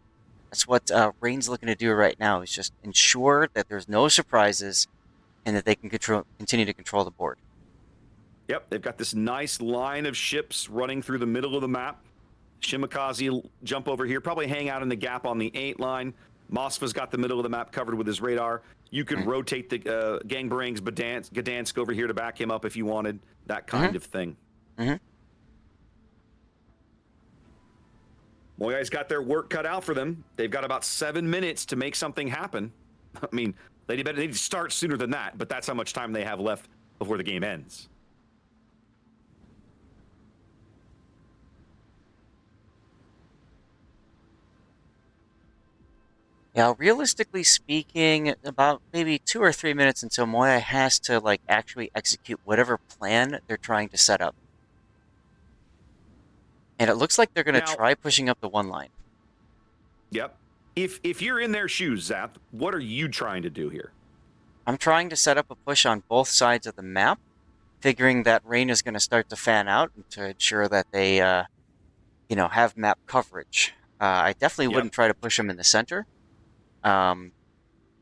That's what Rain's looking to do right now, is just ensure that there's no surprises and that they can continue to control the board. Yep, they've got this nice line of ships running through the middle of the map. Shimakaze will jump over here, probably hang out in the gap on the 8 line. Moskva's got the middle of the map covered with his radar. You could rotate the Gangbarangs, Gdansk over here to back him up if you wanted, that kind of thing. MOYAI's got their work cut out for them. They've got about 7 minutes to make something happen. I mean, they need to start sooner than that, but that's how much time they have left before the game ends. Yeah, realistically speaking, about maybe 2 or 3 minutes until MOYAI has to like actually execute whatever plan they're trying to set up. And it looks like they're going to try pushing up the 1 line. Yep. If you're in their shoes, Zap, what are you trying to do here? I'm trying to set up a push on both sides of the map, figuring that Rain is going to start to fan out to ensure that they, you know, have map coverage. I definitely wouldn't try to push them in the center.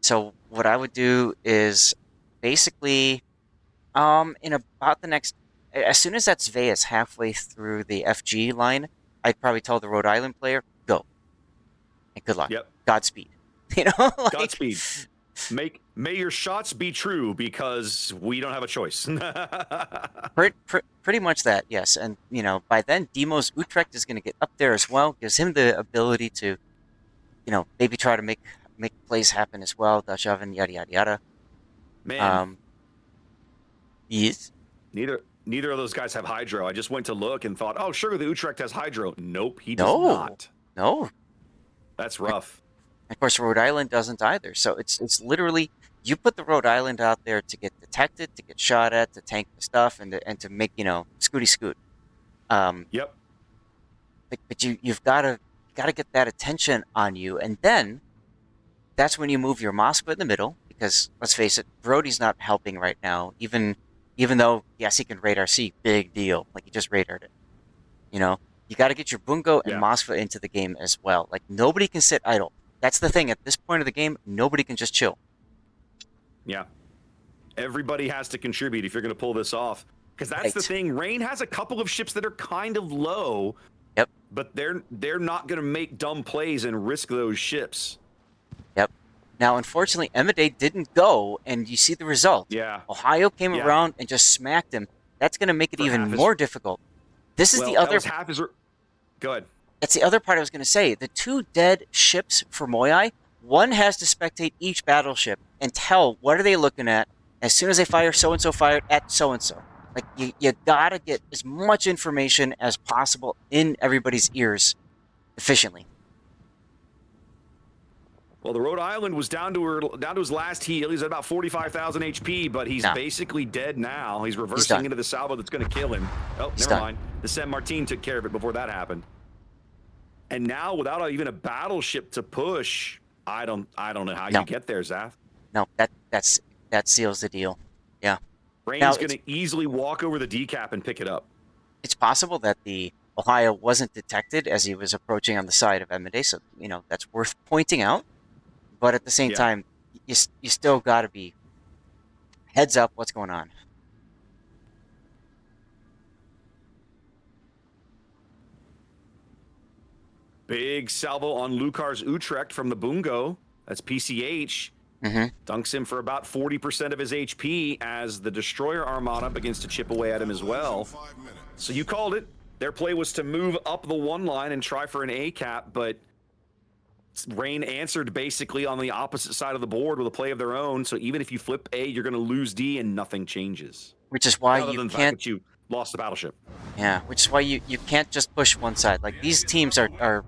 So what I would do is basically, in about the next, as soon as that Sve is halfway through the FG line, I'd probably tell the Rhode Island player, go. And good luck. Yep. Godspeed. You know? Like, Godspeed. May your shots be true, because we don't have a choice. pretty much that, yes. And, you know, by then, Demo's Utrecht is going to get up there as well. Gives him the ability to, you know, maybe try to make plays happen as well. Dutch oven, yada, yada, yada. Man. Yes. Neither of those guys have hydro. I just went to look and thought, oh, sure, the Utrecht has hydro. Nope, he does not. No. That's rough. Of course, Rhode Island doesn't either. So it's literally, you put the Rhode Island out there to get detected, to get shot at, to tank the stuff, and to make, you know, scooty scoot. Yep. But you've got to get that attention on you, and then that's when you move your Moskva in the middle, because let's face it, Brody's not helping right now. Even though, yes, he can radar C, big deal. Like, he just radared it. You know, you got to get your Bungo and Moskva into the game as well. Like, nobody can sit idle. That's the thing. At this point of the game, nobody can just chill. Yeah. Everybody has to contribute if you're going to pull this off. Because that's the thing. Rain has a couple of ships that are kind of low. Yep. But they're not going to make dumb plays and risk those ships. Yep. Now, unfortunately, Emide didn't go, and you see the result. Yeah. Ohio came around and just smacked him. That's going to make it even more difficult. This is the other... Go ahead. That's the other part I was going to say. The 2 dead ships for MOYAI, one has to spectate each battleship and tell what are they looking at. As soon as they fire, so-and-so fired at so-and-so. Like, you got to get as much information as possible in everybody's ears efficiently. Well, the Rhode Island was down to his last heal. He's at about 45,000 HP, but he's basically dead now. He's reversing into the salvo that's going to kill him. Oh, never mind. The San Martin took care of it before that happened. And now, without even a battleship to push, I don't know how you get there, Zaf. No, that seals the deal. Yeah. Rain's going to easily walk over the decap and pick it up. It's possible that the Ohio wasn't detected as he was approaching on the side of Emide, so, you know, that's worth pointing out. But at the same time, you still got to be heads up what's going on. Big salvo on Lucar's Utrecht from the Bungo. That's PCH. Dunks him for about 40% of his HP as the Destroyer Armada begins to chip away at him as well. So you called it. Their play was to move up the 1 line and try for an A cap, but Rain answered basically on the opposite side of the board with a play of their own. So even if you flip A, you're going to lose D and nothing changes. Which is why you can't... The fact that you lost the battleship. Yeah, which is why you can't just push one side. Like, these teams are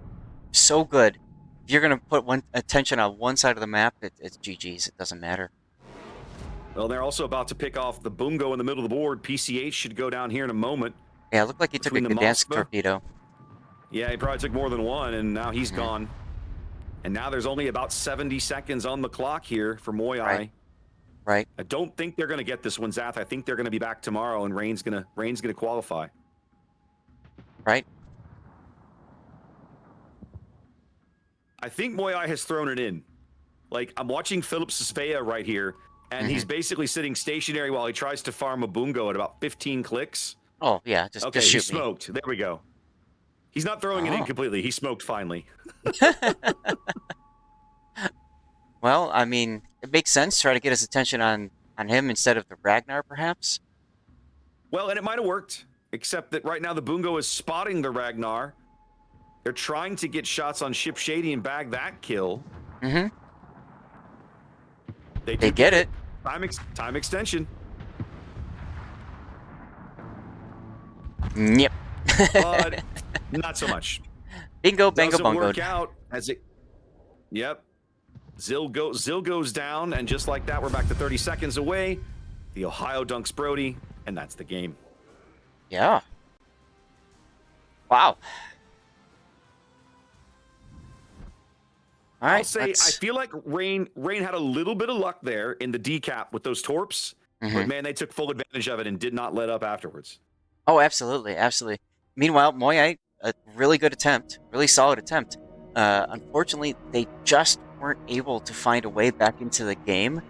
so good. If you're going to put attention on one side of the map, it's GG's. It doesn't matter. Well, they're also about to pick off the Bungo in the middle of the board. PCH should go down here in a moment. Yeah, it looked like he took a Gdansk torpedo. Yeah, he probably took more than one, and now he's gone. And now there's only about 70 seconds on the clock here for MOYAI. Right. I don't think they're going to get this one, Zath. I think they're going to be back tomorrow, and Rain's going to qualify. Right. I think MOYAI has thrown it in. Like, I'm watching Phillips' Svea right here, and he's basically sitting stationary while he tries to farm a Bungo at about 15 clicks. Oh, yeah, just Okay, just he shoot me. smoked. There we go. He's not throwing it in completely. He smoked finally. Well, I mean, it makes sense. Try to get his attention on him instead of the Ragnar, perhaps. Well, and it might have worked, except that right now the Bungo is spotting the Ragnar. They're trying to get shots on Ship Shady and bag that kill. Mm-hmm. They get it. Time extension. Yep. But not so much. Bingo, bango, Doesn't bungo. work out as it. Yep. Zill goes down, and just like that, we're back to 30 seconds away. The Ohio dunks Brody, and that's the game. Yeah. Wow. All right. I'll say I feel like Rain had a little bit of luck there in the decap with those torps, but man, they took full advantage of it and did not let up afterwards. Oh, absolutely, absolutely. Meanwhile, MOYAI, a really good attempt, really solid attempt. Unfortunately, they just weren't able to find a way back into the game.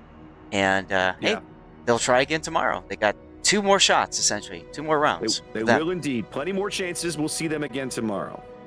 And hey, they'll try again tomorrow. They got 2 more shots, essentially, 2 more rounds. They will indeed. Plenty more chances. We'll see them again tomorrow.